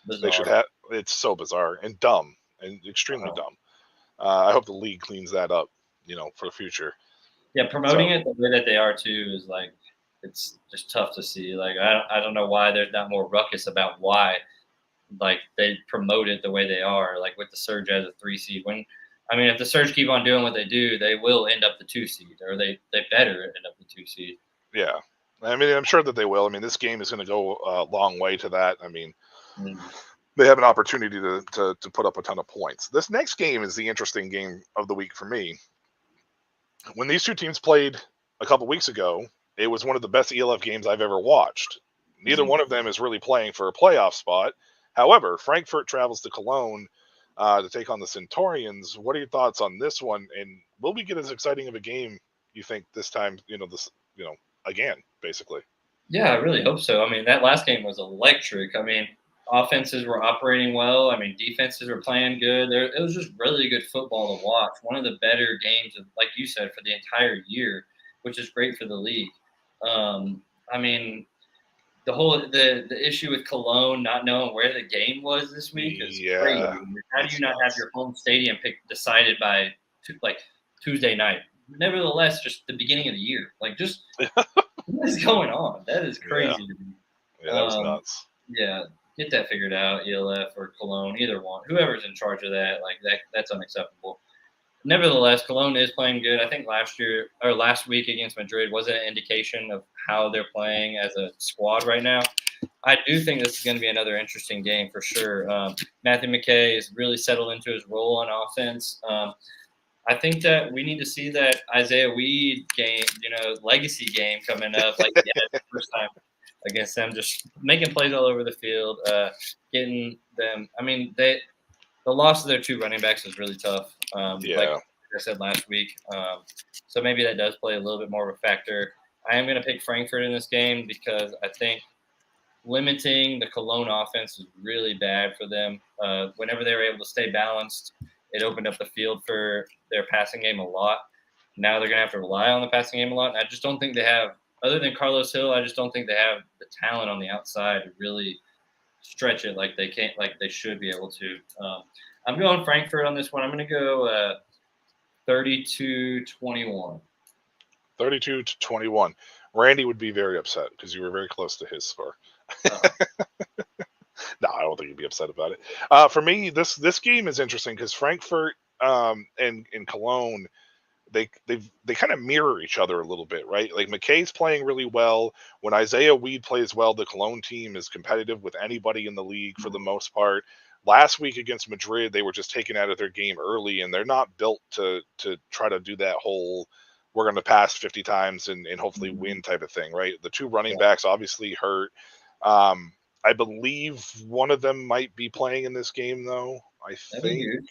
Speaker 2: They should have. It's so bizarre and dumb and extremely dumb. I hope the league cleans that up, for the future.
Speaker 3: Yeah, promoting it the way that they are too is like it's just tough to see. Like I don't know why there's not more ruckus about why like they promote it the way they are, like with the Surge as a 3 seed. If the Surge keep on doing what they do, they will end up the 2 seed, or they better end up the 2 seed.
Speaker 2: Yeah, I mean, I'm sure that they will. I mean, this game is going to go a long way to that. I mean, they have an opportunity to put up a ton of points. This next game is the interesting game of the week for me. When these two teams played a couple weeks ago, it was one of the best ELF games I've ever watched. Neither one of them is really playing for a playoff spot. However, Frankfurt travels to Cologne to take on the Centurions. What are your thoughts on this one? And will we get as exciting of a game, you think, this time, again, basically?
Speaker 3: Yeah, I really hope so. I mean, that last game was electric. I mean, offenses were operating well. I mean, defenses were playing good. It was just really good football to watch. One of the better games, like you said, for the entire year, which is great for the league. I mean, the issue with Cologne not knowing where the game was this week is crazy. How do you not have your home stadium decided by Tuesday night? Nevertheless, just the beginning of the year. Like, just what is going on? That is crazy to me.
Speaker 2: Yeah, that was nuts.
Speaker 3: Yeah, get that figured out, ELF or Cologne, either one. Whoever's in charge of that, that's unacceptable. Nevertheless, Cologne is playing good. I think last week against Madrid was an indication of how they're playing as a squad right now. I do think this is going to be another interesting game for sure. Matthew McKay is really settled into his role on offense. I think that we need to see that Isaiah Weed game, legacy game coming up, first time against them, just making plays all over the field, getting them. I mean, the loss of their 2 running backs is really tough. Like I said last week. So maybe that does play a little bit more of a factor. I am going to pick Frankfurt in this game because I think limiting the Cologne offense is really bad for them. Whenever they were able to stay balanced, it opened up the field for their passing game a lot. Now they're going to have to rely on the passing game a lot. And I just don't think they have, other than Carlos Hill, I just don't think they have the talent on the outside to really stretch it like they should be able to. I'm going Frankfurt on this one. I'm going to go 32-21.
Speaker 2: 32-21. Randy would be very upset because you were very close to his score. No, I don't think he'd be upset about it. For me, this game is interesting because Frankfurt and Cologne, they kind of mirror each other a little bit, right? Like McKay's playing really well. When Isaiah Weed plays well, the Cologne team is competitive with anybody in the league for the most part. Last week against Madrid, they were just taken out of their game early, and they're not built to try to do that whole we're going to pass 50 times and hopefully win type of thing, right? The 2 running backs obviously hurt. I believe one of them might be playing in this game, though.
Speaker 3: That'd be huge.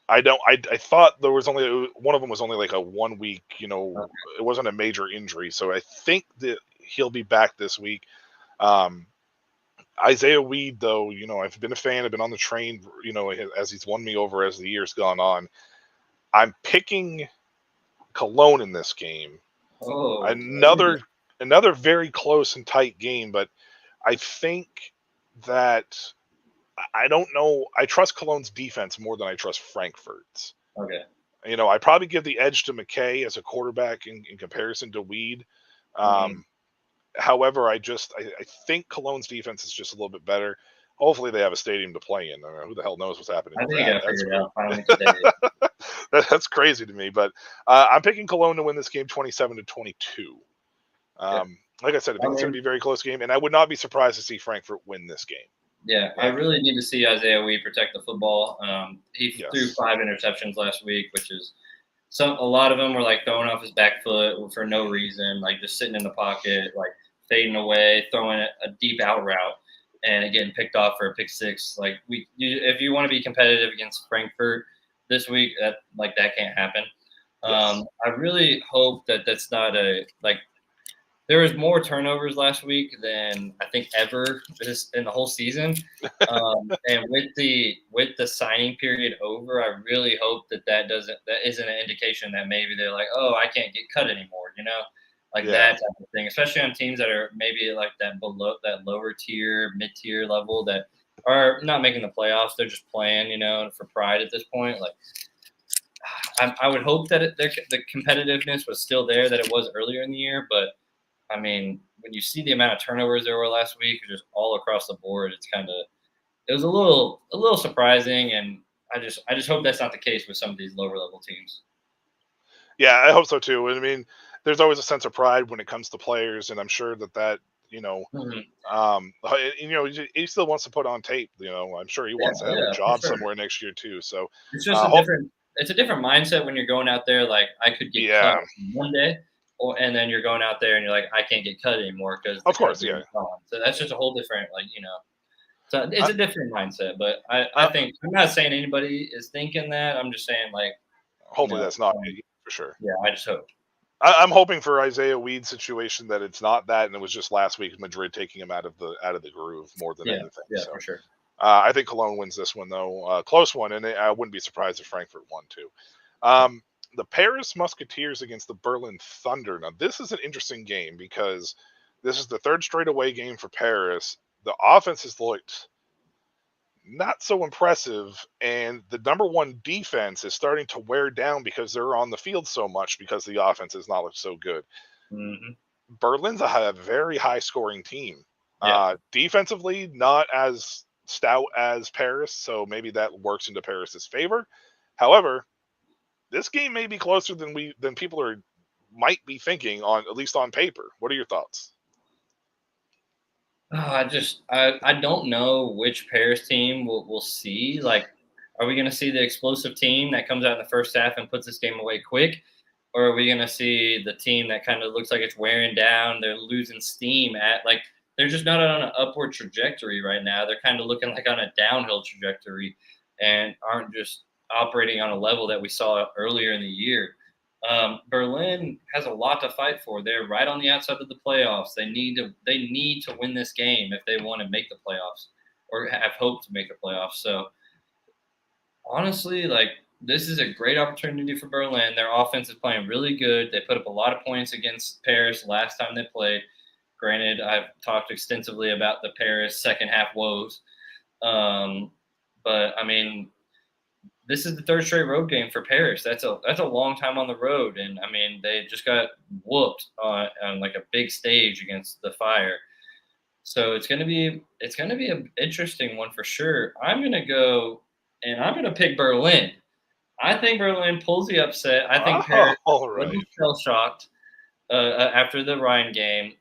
Speaker 2: I thought there was only one of them was only like a 1 week, it wasn't a major injury. So I think that he'll be back this week. Isaiah Weed, though, I've been a fan. I've been on the train, as he's won me over as the year's gone on. I'm picking Cologne in this game.
Speaker 3: Oh,
Speaker 2: another very close and tight game, but I think that I don't know. I trust Cologne's defense more than I trust Frankfurt's.
Speaker 3: Okay.
Speaker 2: I probably give the edge to McKay as a quarterback in comparison to Weed. However, I think Cologne's defense is just a little bit better. Hopefully, they have a stadium to play in. Who the hell knows what's happening?
Speaker 3: I think I got figured out finally today.
Speaker 2: That's crazy to me. But I'm picking Cologne to win this game 27-22. Like I said, I think it's going to be a very close game, and I would not be surprised to see Frankfurt win this game.
Speaker 3: Yeah, I really need to see Isaiah Wee protect the football. He threw 5 interceptions last week, which is a lot of them were like throwing off his back foot for no reason, like just sitting in the pocket, like fading away, throwing a deep out route, and getting picked off for a pick six. Like if you want to be competitive against Frankfurt this week, that can't happen.
Speaker 2: Yes.
Speaker 3: I really hope that that's not there was more turnovers last week than I think ever in the whole season. And with the signing period over, I really hope that isn't an indication that maybe they're like, oh, I can't get cut anymore, that type of thing, especially on teams that are maybe like that lower tier, mid-tier level that are not making the playoffs. They're just playing, for pride at this point. Like, I would hope that the competitiveness was still there that it was earlier in the year, but I mean, when you see the amount of turnovers there were last week, just all across the board, it was a little surprising, and I just hope that's not the case with some of these lower level teams.
Speaker 2: Yeah, I hope so too. And I mean, there's always a sense of pride when it comes to players, and I'm sure that he still wants to put on tape. I'm sure he wants to have a job somewhere next year too. So
Speaker 3: it's just it's a different mindset when you're going out there. Like, I could get cut one day. And then you're going out there and you're like, I can't get cut anymore because
Speaker 2: of course, yeah.
Speaker 3: So that's just a whole different, So it's a different mindset. But I think I'm not saying anybody is thinking that. I'm just saying
Speaker 2: hopefully that's not me for sure.
Speaker 3: Yeah, I just hope.
Speaker 2: I'm hoping for Isaiah Weed's situation that it's not that, and it was just last week Madrid taking him out of the groove more than anything.
Speaker 3: Yeah,
Speaker 2: so,
Speaker 3: for sure.
Speaker 2: I think Cologne wins this one though, close one, and I wouldn't be surprised if Frankfurt won too. The Paris Musketeers against the Berlin Thunder. Now, this is an interesting game because this is the third straight away game for Paris. The offense has looked not so impressive, and the number one defense is starting to wear down because they're on the field so much because the offense has not looked so good.
Speaker 3: Mm-hmm.
Speaker 2: Berlin's a very high-scoring team. Yeah. Defensively, not as stout as Paris, so maybe that works into Paris's favor. However, this game may be closer than people might be thinking, at least on paper. What are your thoughts?
Speaker 3: I don't know which Paris team we'll see. Like, are we going to see the explosive team that comes out in the first half and puts this game away quick? Or are we going to see the team that kind of looks like it's wearing down? They're losing steam they're just not on an upward trajectory right now. They're kind of looking like on a downhill trajectory and aren't just operating on a level that we saw earlier in the year. Berlin has a lot to fight for. They're right on the outside of the playoffs. They need to win this game if they want to make the playoffs or have hope to make the playoffs. So honestly, this is a great opportunity for Berlin. Their offense is playing really good. They put up a lot of points against Paris last time they played. Granted, I've talked extensively about the Paris second half woes. But I mean, this is the third straight road game for Paris. That's a long time on the road, and I mean they just got whooped on a big stage against the Fire. So it's gonna be an interesting one for sure. I'm gonna go and I'm gonna pick Berlin. I think Berlin pulls the upset. I think Paris will be shell shocked after the Rhine game.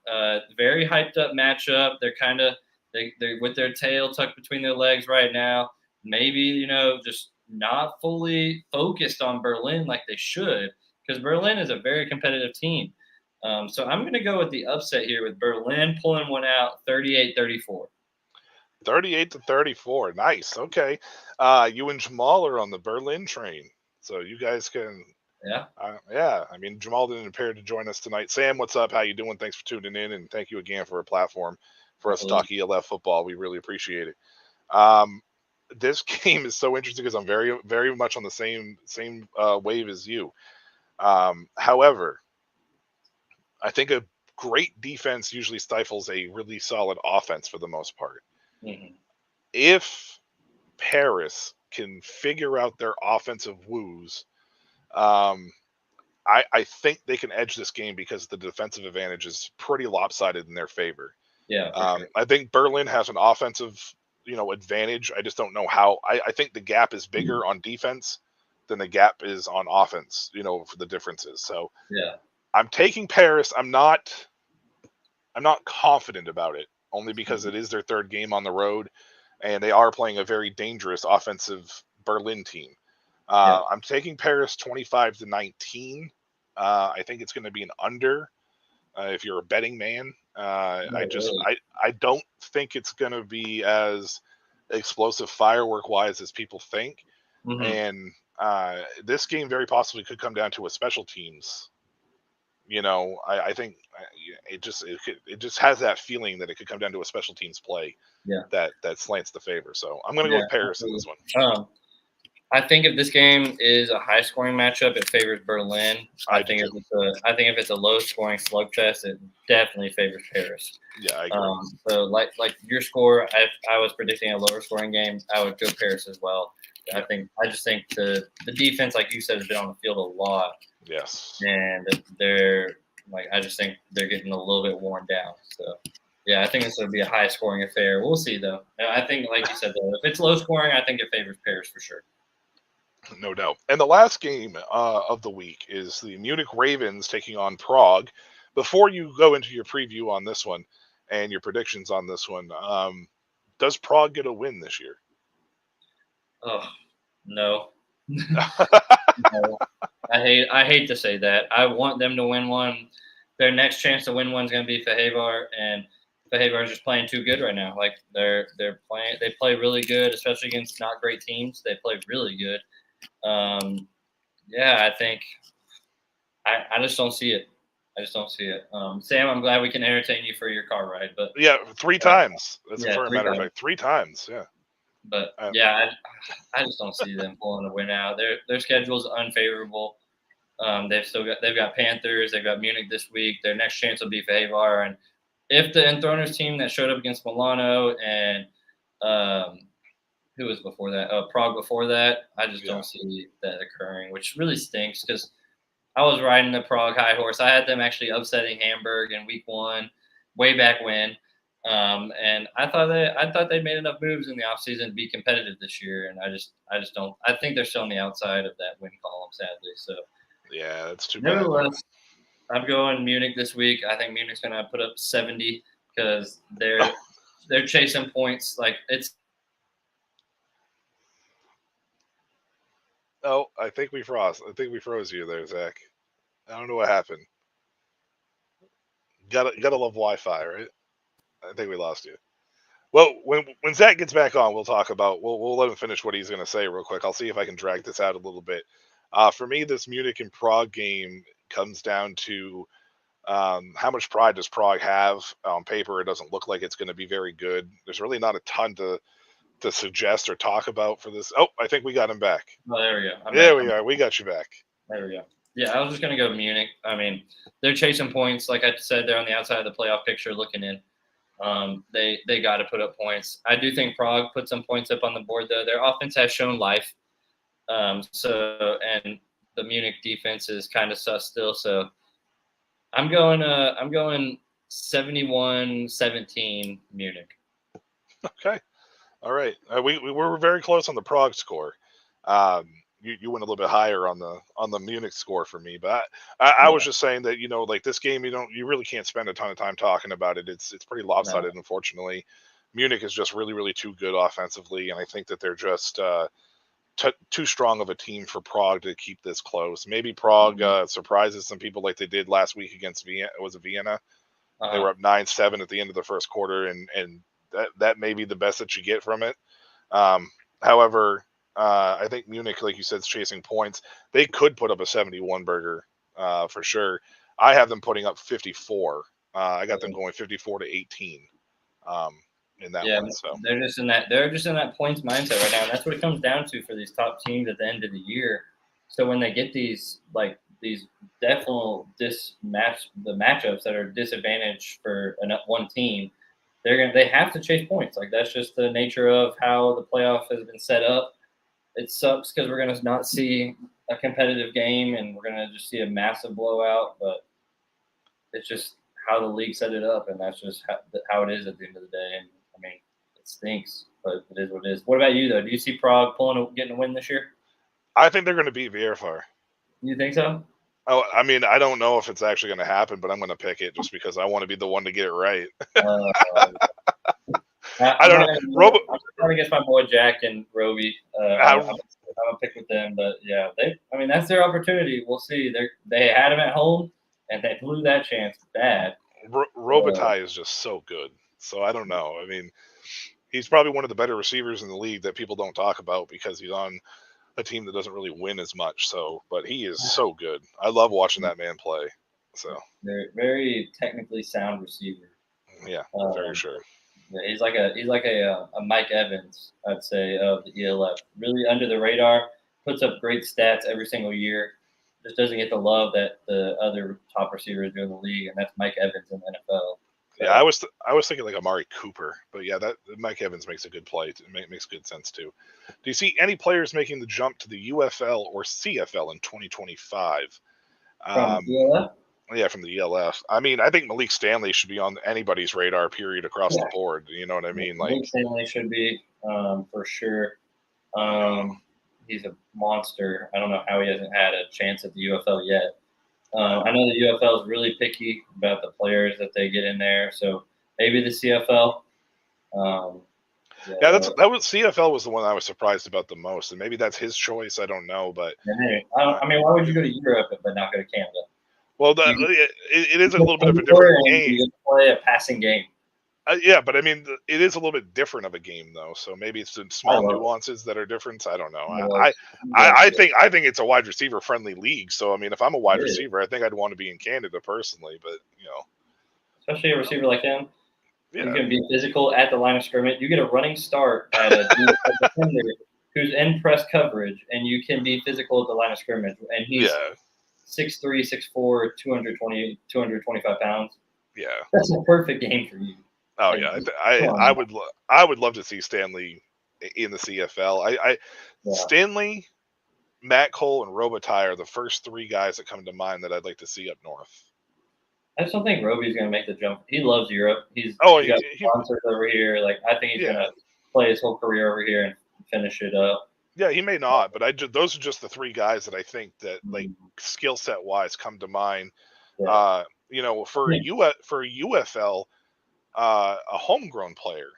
Speaker 3: Very hyped up matchup. They're with their tail tucked between their legs right now. Maybe just not fully focused on Berlin like they should, because Berlin is a very competitive team. So I'm going to go with the upset here with Berlin pulling one out 38-34.
Speaker 2: 38-34. Nice. Okay. You and Jamal are on the Berlin train, so you guys can.
Speaker 3: Yeah.
Speaker 2: I mean, Jamal didn't appear to join us tonight. Sam, what's up? How you doing? Thanks for tuning in, and thank you again for a platform for us to talk ELF football. We really appreciate it. This game is so interesting because I'm very, very much on the same wave as you. However, I think a great defense usually stifles a really solid offense for the most part.
Speaker 3: Mm-hmm.
Speaker 2: If Paris can figure out their offensive woes, I think they can edge this game because the defensive advantage is pretty lopsided in their favor.
Speaker 3: Yeah, for sure.
Speaker 2: I think Berlin has an offensive advantage. I just don't know how. I think the gap is bigger on defense than the gap is on offense, for the differences. So
Speaker 3: Yeah.
Speaker 2: I'm taking Paris. I'm not confident about it, only because it is their third game on the road, and they are playing a very dangerous offensive Berlin team. I'm taking Paris 25-19. I think it's going to be an under. If you're a betting man, I don't think it's going to be as explosive firework wise as people think.
Speaker 3: Mm-hmm.
Speaker 2: And this game very possibly could come down to a special teams. I think it just has that feeling that it could come down to a special teams play.
Speaker 3: Yeah.
Speaker 2: That slants the favor. So I'm going to go with Paris in this one.
Speaker 3: I think if this game is a high-scoring matchup, it favors Berlin. I think if it's a low-scoring slugfest, it definitely favors Paris.
Speaker 2: Yeah, I agree.
Speaker 3: So like your score, if I was predicting a lower-scoring game, I would go Paris as well. Yeah. I just think the defense, like you said, has been on the field a lot.
Speaker 2: Yes.
Speaker 3: And I just think they're getting a little bit worn down. So. Yeah, I think this would be a high-scoring affair. We'll see, though. I think, like you said, though, if it's low-scoring, I think it favors Paris for sure.
Speaker 2: No doubt. And the last game of the week is the Munich Ravens taking on Prague. Before you go into your preview on this one and your predictions on this one, does Prague get a win this year?
Speaker 3: Oh, no. No. I hate to say that. I want them to win one. Their next chance to win one is going to be Fahevar, and Fahevar is just playing too good right now. Like they play really good, especially against not great teams. They play really good. I think I just don't see it. Sam, I'm glad we can entertain you for your car ride, but
Speaker 2: 3 times. That's a fair matter of fact. 3 times, yeah.
Speaker 3: But I just don't see them pulling a win out. Their schedule is unfavorable. They've got Panthers, they've got Munich this week. Their next chance will be Fahevar, and if the Enthroners team that showed up against Milano and who was before that? Prague before that. I just don't see that occurring, which really stinks because I was riding the Prague high horse. I had them actually upsetting Hamburg in week 1, way back when. And I thought they made enough moves in the offseason to be competitive this year, and I just don't. I think they're still on the outside of that win column, sadly. So
Speaker 2: yeah, that's too bad.
Speaker 3: Nevertheless, I'm going Munich this week. I think Munich's going to put up 70 because they're chasing points. Like it's.
Speaker 2: Oh, I think we froze. I think we froze you there, Zach. I don't know what happened. Gotta love Wi-Fi, right? I think we lost you. Well, when Zach gets back on, we'll talk about. We'll let him finish what he's going to say real quick. I'll see if I can drag this out a little bit. For me, this Munich and Prague game comes down to how much pride does Prague have? On paper, it doesn't look like it's going to be very good. There's really not a ton to suggest or talk about for this. Oh, I think we got him back.
Speaker 3: Oh, there we go.
Speaker 2: There we are. We got you back.
Speaker 3: There we go. Yeah, I was just going to go Munich. I mean, they're chasing points. Like I said, they're on the outside of the playoff picture looking in. They got to put up points. I do think Prague put some points up on the board, though. Their offense has shown life. And the Munich defense is kind of sus still. So I'm going 71-17 Munich.
Speaker 2: Okay. All right. We were very close on the Prague score. You went a little bit higher on the Munich score for me, but I was just saying that like this game you really can't spend a ton of time talking about it. It's pretty lopsided, unfortunately. Munich is just really, really too good offensively, and I think that they're just too strong of a team for Prague to keep this close. Maybe Prague surprises some people like they did last week against Vienna. Was it Vienna? They were up 9-7 at the end of the first quarter, and that may be the best that you get from it. However, I think Munich, like you said, is chasing points. They could put up a 71 burger for sure. I have them putting up 54. I got them going 54-18 in that one. So
Speaker 3: they're just in that points mindset right now, and that's what it comes down to for these top teams at the end of the year. So when they get these definite matchups that are disadvantaged for one team, they have to chase points. Like that's just the nature of how the playoff has been set up. It sucks because we're going to not see a competitive game and we're going to just see a massive blowout, but it's just how the league set it up, and that's just how it is at the end of the day. And I mean, it stinks, but it is what it is. What about you, though? Do you see Prague getting a win this year?
Speaker 2: I think they're going to beat VFR.
Speaker 3: You think so?
Speaker 2: Oh, I mean, I don't know if it's actually going to happen, but I'm going to pick it just because I want to be the one to get it right. I don't know.
Speaker 3: I'm going against my boy Jack and Roby. I'm going to pick with them, but yeah, that's their opportunity. We'll see. They had him at home, and they blew that chance bad.
Speaker 2: Robitaille is just so good. So I don't know. I mean, he's probably one of the better receivers in the league that people don't talk about because he's on a team that doesn't really win as much. So, but he is so good. I love watching that man play. So
Speaker 3: very, very technically sound receiver.
Speaker 2: Yeah, very sure.
Speaker 3: Yeah, he's like a Mike Evans, I'd say, of the ELF. Really under the radar, puts up great stats every single year. Just doesn't get the love that the other top receivers do in the league, and that's Mike Evans in the NFL.
Speaker 2: Yeah, I was thinking like Amari Cooper, but yeah, that Mike Evans makes a good play. It makes good sense too. Do you see any players making the jump to the UFL or CFL in 2025?
Speaker 3: From ELF?
Speaker 2: Yeah, from the ELF. I mean, I think Malik Stanley should be on anybody's radar, period, across the board. You know what I mean?
Speaker 3: Malik Stanley should be for sure. He's a monster. I don't know how he hasn't had a chance at the UFL yet. I know the UFL is really picky about the players that they get in there, so maybe the CFL.
Speaker 2: CFL was the one I was surprised about the most, and maybe that's his choice. I don't know, but
Speaker 3: I mean, why would you go to Europe but not go to Canada?
Speaker 2: Well, it is a little bit of a different game.
Speaker 3: You play a passing game.
Speaker 2: Yeah, but I mean, it is a little bit different of a game, though. So maybe it's some small nuances that are different. I don't know. I think it's a wide receiver friendly league. So I mean, if I'm a wide receiver, I think I'd want to be in Canada personally. But
Speaker 3: especially a receiver like him, you can be physical at the line of scrimmage. You get a running start at a defender who's in press coverage, and you can be physical at the line of scrimmage. And he's 6'3", 6'4", 225 pounds.
Speaker 2: Yeah,
Speaker 3: that's a perfect game for you.
Speaker 2: Oh yeah, I would love to see Stanley in the CFL. Stanley, Matt Cole, and Robitaille are the first three guys that come to mind that I'd like to see up north.
Speaker 3: I just don't think Roby's going to make the jump. He loves Europe. He's got sponsors over here. Like I think he's going to play his whole career over here and finish it up.
Speaker 2: Yeah, he may not, but those are just the three guys that I think that like skill set wise come to mind. Yeah. For UFL. A homegrown player,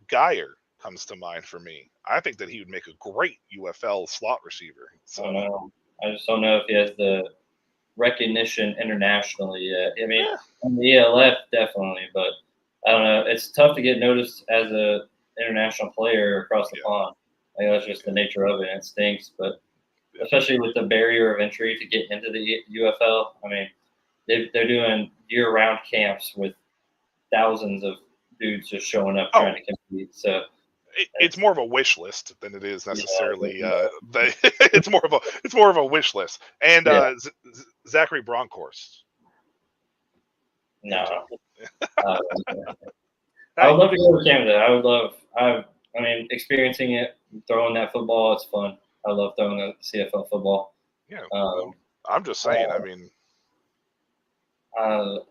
Speaker 2: Geyer, comes to mind for me. I think that he would make a great UFL slot receiver. So
Speaker 3: I just don't know if he has the recognition internationally yet. I mean, in the ELF definitely, but I don't know. It's tough to get noticed as a international player across the pond. Like that's just the nature of it. It stinks, but especially with the barrier of entry to get into the UFL. I mean, they're doing year-round camps with thousands of dudes just showing up trying to compete. So
Speaker 2: it's more of a wish list than it is necessarily. It's more of a wish list. And Zachary Bronkhorst.
Speaker 3: No, I would love to go to Canada. I mean, experiencing it, throwing that football, it's fun. I love throwing the CFL football.
Speaker 2: Yeah, I'm just saying. I mean.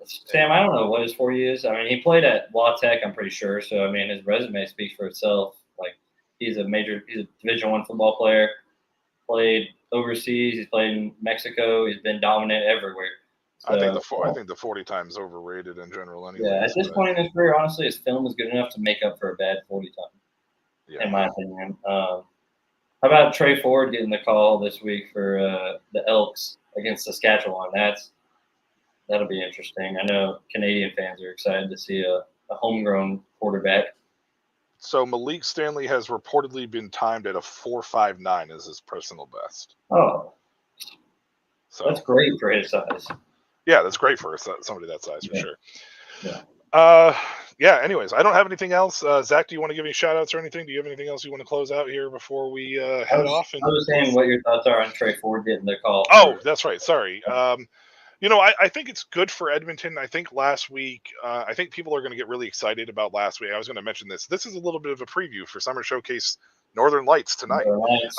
Speaker 3: Sam, I don't know what his 4 years. I mean, he played at La Tech, I'm pretty sure. So, I mean, his resume speaks for itself. Like, he's a Division I football player. Played overseas. He's played in Mexico. He's been dominant everywhere. So,
Speaker 2: I think the 40 times overrated in general. Anyway.
Speaker 3: Yeah, at this point in his career, honestly, his film is good enough to make up for a bad 40 time, in my opinion. How about Trey Ford getting the call this week for the Elks against Saskatchewan? That'll be interesting. I know Canadian fans are excited to see a homegrown quarterback.
Speaker 2: So Malik Stanley has reportedly been timed at a 4.59 as his personal best.
Speaker 3: Oh, so that's great for his size.
Speaker 2: Yeah, that's great for somebody that size for sure. Yeah. Anyways, I don't have anything else. Zach, do you want to give any shout outs or anything? Do you have anything else you want to close out here before we head off?
Speaker 3: I was saying what your thoughts are on Trey Ford getting the call.
Speaker 2: Oh, that's right. Sorry. I think it's good for Edmonton. I think last week, I think people are going to get really excited about last week. I was going to mention this. This is a little bit of a preview for Summer Showcase Northern Lights tonight.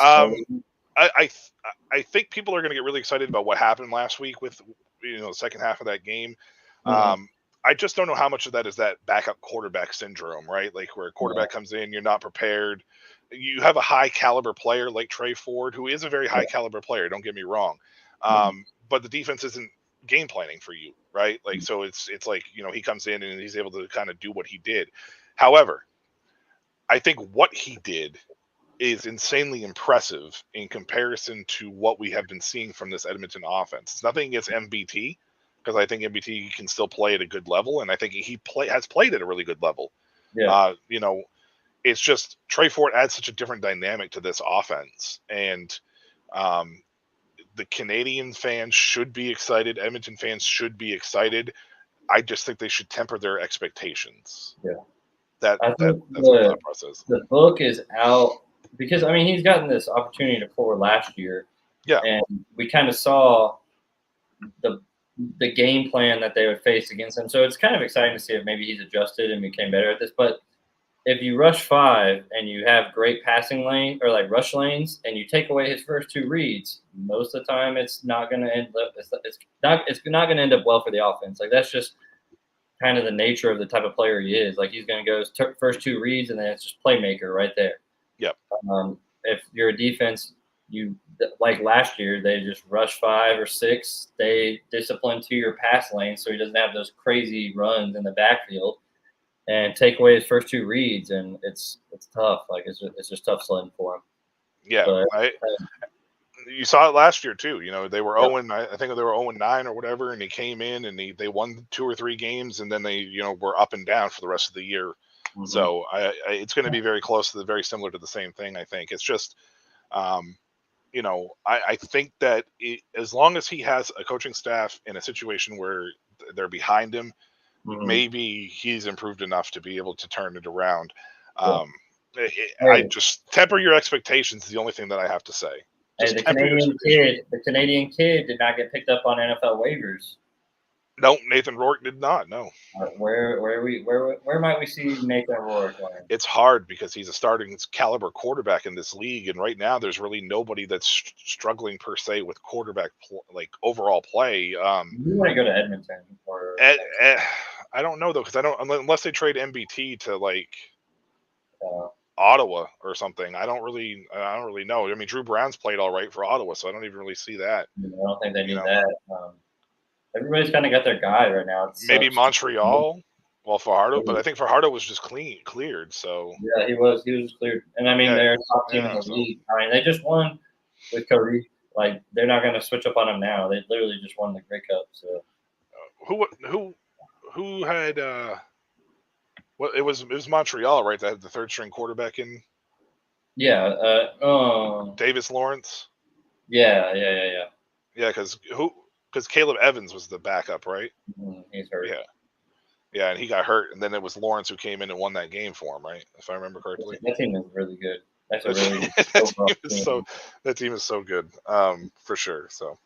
Speaker 2: I think people are going to get really excited about what happened last week with the second half of that game. I just don't know how much of that is that backup quarterback syndrome, right? Like where a quarterback comes in, you're not prepared. you have a high caliber player like Trey Ford, who is a very high caliber player. Don't get me wrong, but the defense isn't game planning for you, right? Like, so it's like, he comes in and he's able to kind of do what he did. However, I think what he did is insanely impressive in comparison to what we have been seeing from this Edmonton offense. It's nothing against MBT, because I think MBT can still play at a good level, and I think he has played at a really good level.
Speaker 3: Yeah.
Speaker 2: It's just Trey Ford adds such a different dynamic to this offense, and the Canadian fans should be excited. Edmonton fans should be excited. I just think they should temper their expectations.
Speaker 3: Yeah.
Speaker 2: That's my thought process.
Speaker 3: The book is out because, he's gotten this opportunity to forward last year.
Speaker 2: Yeah.
Speaker 3: And we kind of saw the game plan that they would face against him. So it's kind of exciting to see if maybe he's adjusted and became better at this. But if you rush 5 and you have great passing lane or like rush lanes and you take away his first 2 reads, most of the time it's not going to end up. It's not going to end up well for the offense. Like, that's just kind of the nature of the type of player he is. Like, he's going to go his first 2 reads and then it's just playmaker right there.
Speaker 2: Yep.
Speaker 3: If you're a defense, like last year, they just rush 5 or 6. They discipline to your pass lane so he doesn't have those crazy runs in the backfield, and take away his first 2 reads, and it's tough. Like, it's just tough sledding for him.
Speaker 2: Yeah, but, you saw it last year too. They were 0. I think they were 0-9 or whatever, and he came in and they won 2 or 3 games, and then they were up and down for the rest of the year. Mm-hmm. So it's going to be very close to very similar to the same thing. I think it's just. I think that as long as he has a coaching staff in a situation where they're behind him, maybe he's improved enough to be able to turn it around. I just temper your expectations is the only thing that I have to say.
Speaker 3: Hey, the Canadian kid did not get picked up on NFL waivers.
Speaker 2: No, Nathan Rourke did not. No.
Speaker 3: Where might we see Nathan Rourke?
Speaker 2: It's hard because he's a starting caliber quarterback in this league, and right now there's really nobody that's struggling per se with quarterback overall play.
Speaker 3: You want to go to Edmonton or?
Speaker 2: I don't know though, because unless they trade MBT to Ottawa or something. I don't really know. Drew Brown's played all right for Ottawa, so I don't even really see that.
Speaker 3: I don't think they need that. Everybody's kind of got their guy right now.
Speaker 2: Maybe Montreal. Well, Fajardo, but I think Fajardo was just cleared. So
Speaker 3: yeah, he was cleared, and they're a top team in the league. They just won with Cody. Like, they're not going to switch up on him now. They literally just won the Grey Cup. So
Speaker 2: who had it was Montreal, right? That had the 3rd string quarterback in.
Speaker 3: Yeah.
Speaker 2: Davis Lawrence.
Speaker 3: Yeah.
Speaker 2: Yeah, because Caleb Evans was the backup, right?
Speaker 3: He's hurt.
Speaker 2: Yeah, and he got hurt, and then it was Lawrence who came in and won that game for him, right? If I remember correctly.
Speaker 3: That team is really good. That's a really
Speaker 2: that team is so good, for sure. So,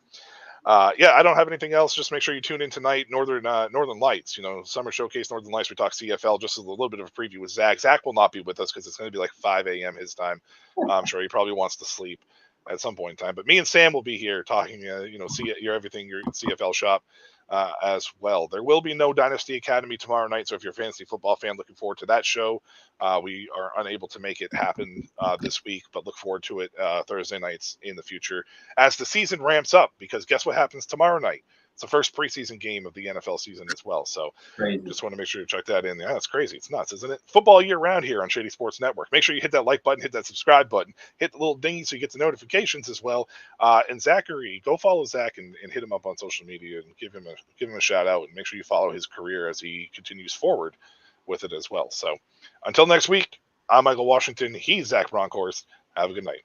Speaker 2: I don't have anything else. Just make sure you tune in tonight. Northern Lights, Summer Showcase Northern Lights. We talk CFL. Just a little bit of a preview with Zach. Zach will not be with us because it's going to be like 5 a.m. his time. I'm sure he probably wants to sleep at some point in time. But me and Sam will be here talking, see your everything, your CFL shop as well. There will be no Dynasty Academy tomorrow night, so if you're a fantasy football fan, looking forward to that show. We are unable to make it happen this week, but look forward to it Thursday nights in the future as the season ramps up, because guess what happens tomorrow night? It's the first preseason game of the NFL season as well. So just want to make sure you check that in. Yeah, that's crazy. It's nuts, isn't it? Football year round here on Shady Sports Network. Make sure you hit that like button, hit that subscribe button, hit the little dingy so you get the notifications as well. And Zachary, go follow Zach and hit him up on social media and give him a shout out, and make sure you follow his career as he continues forward with it as well. So until next week, I'm Michael Washington. He's Zach Bronkhorst. Have a good night.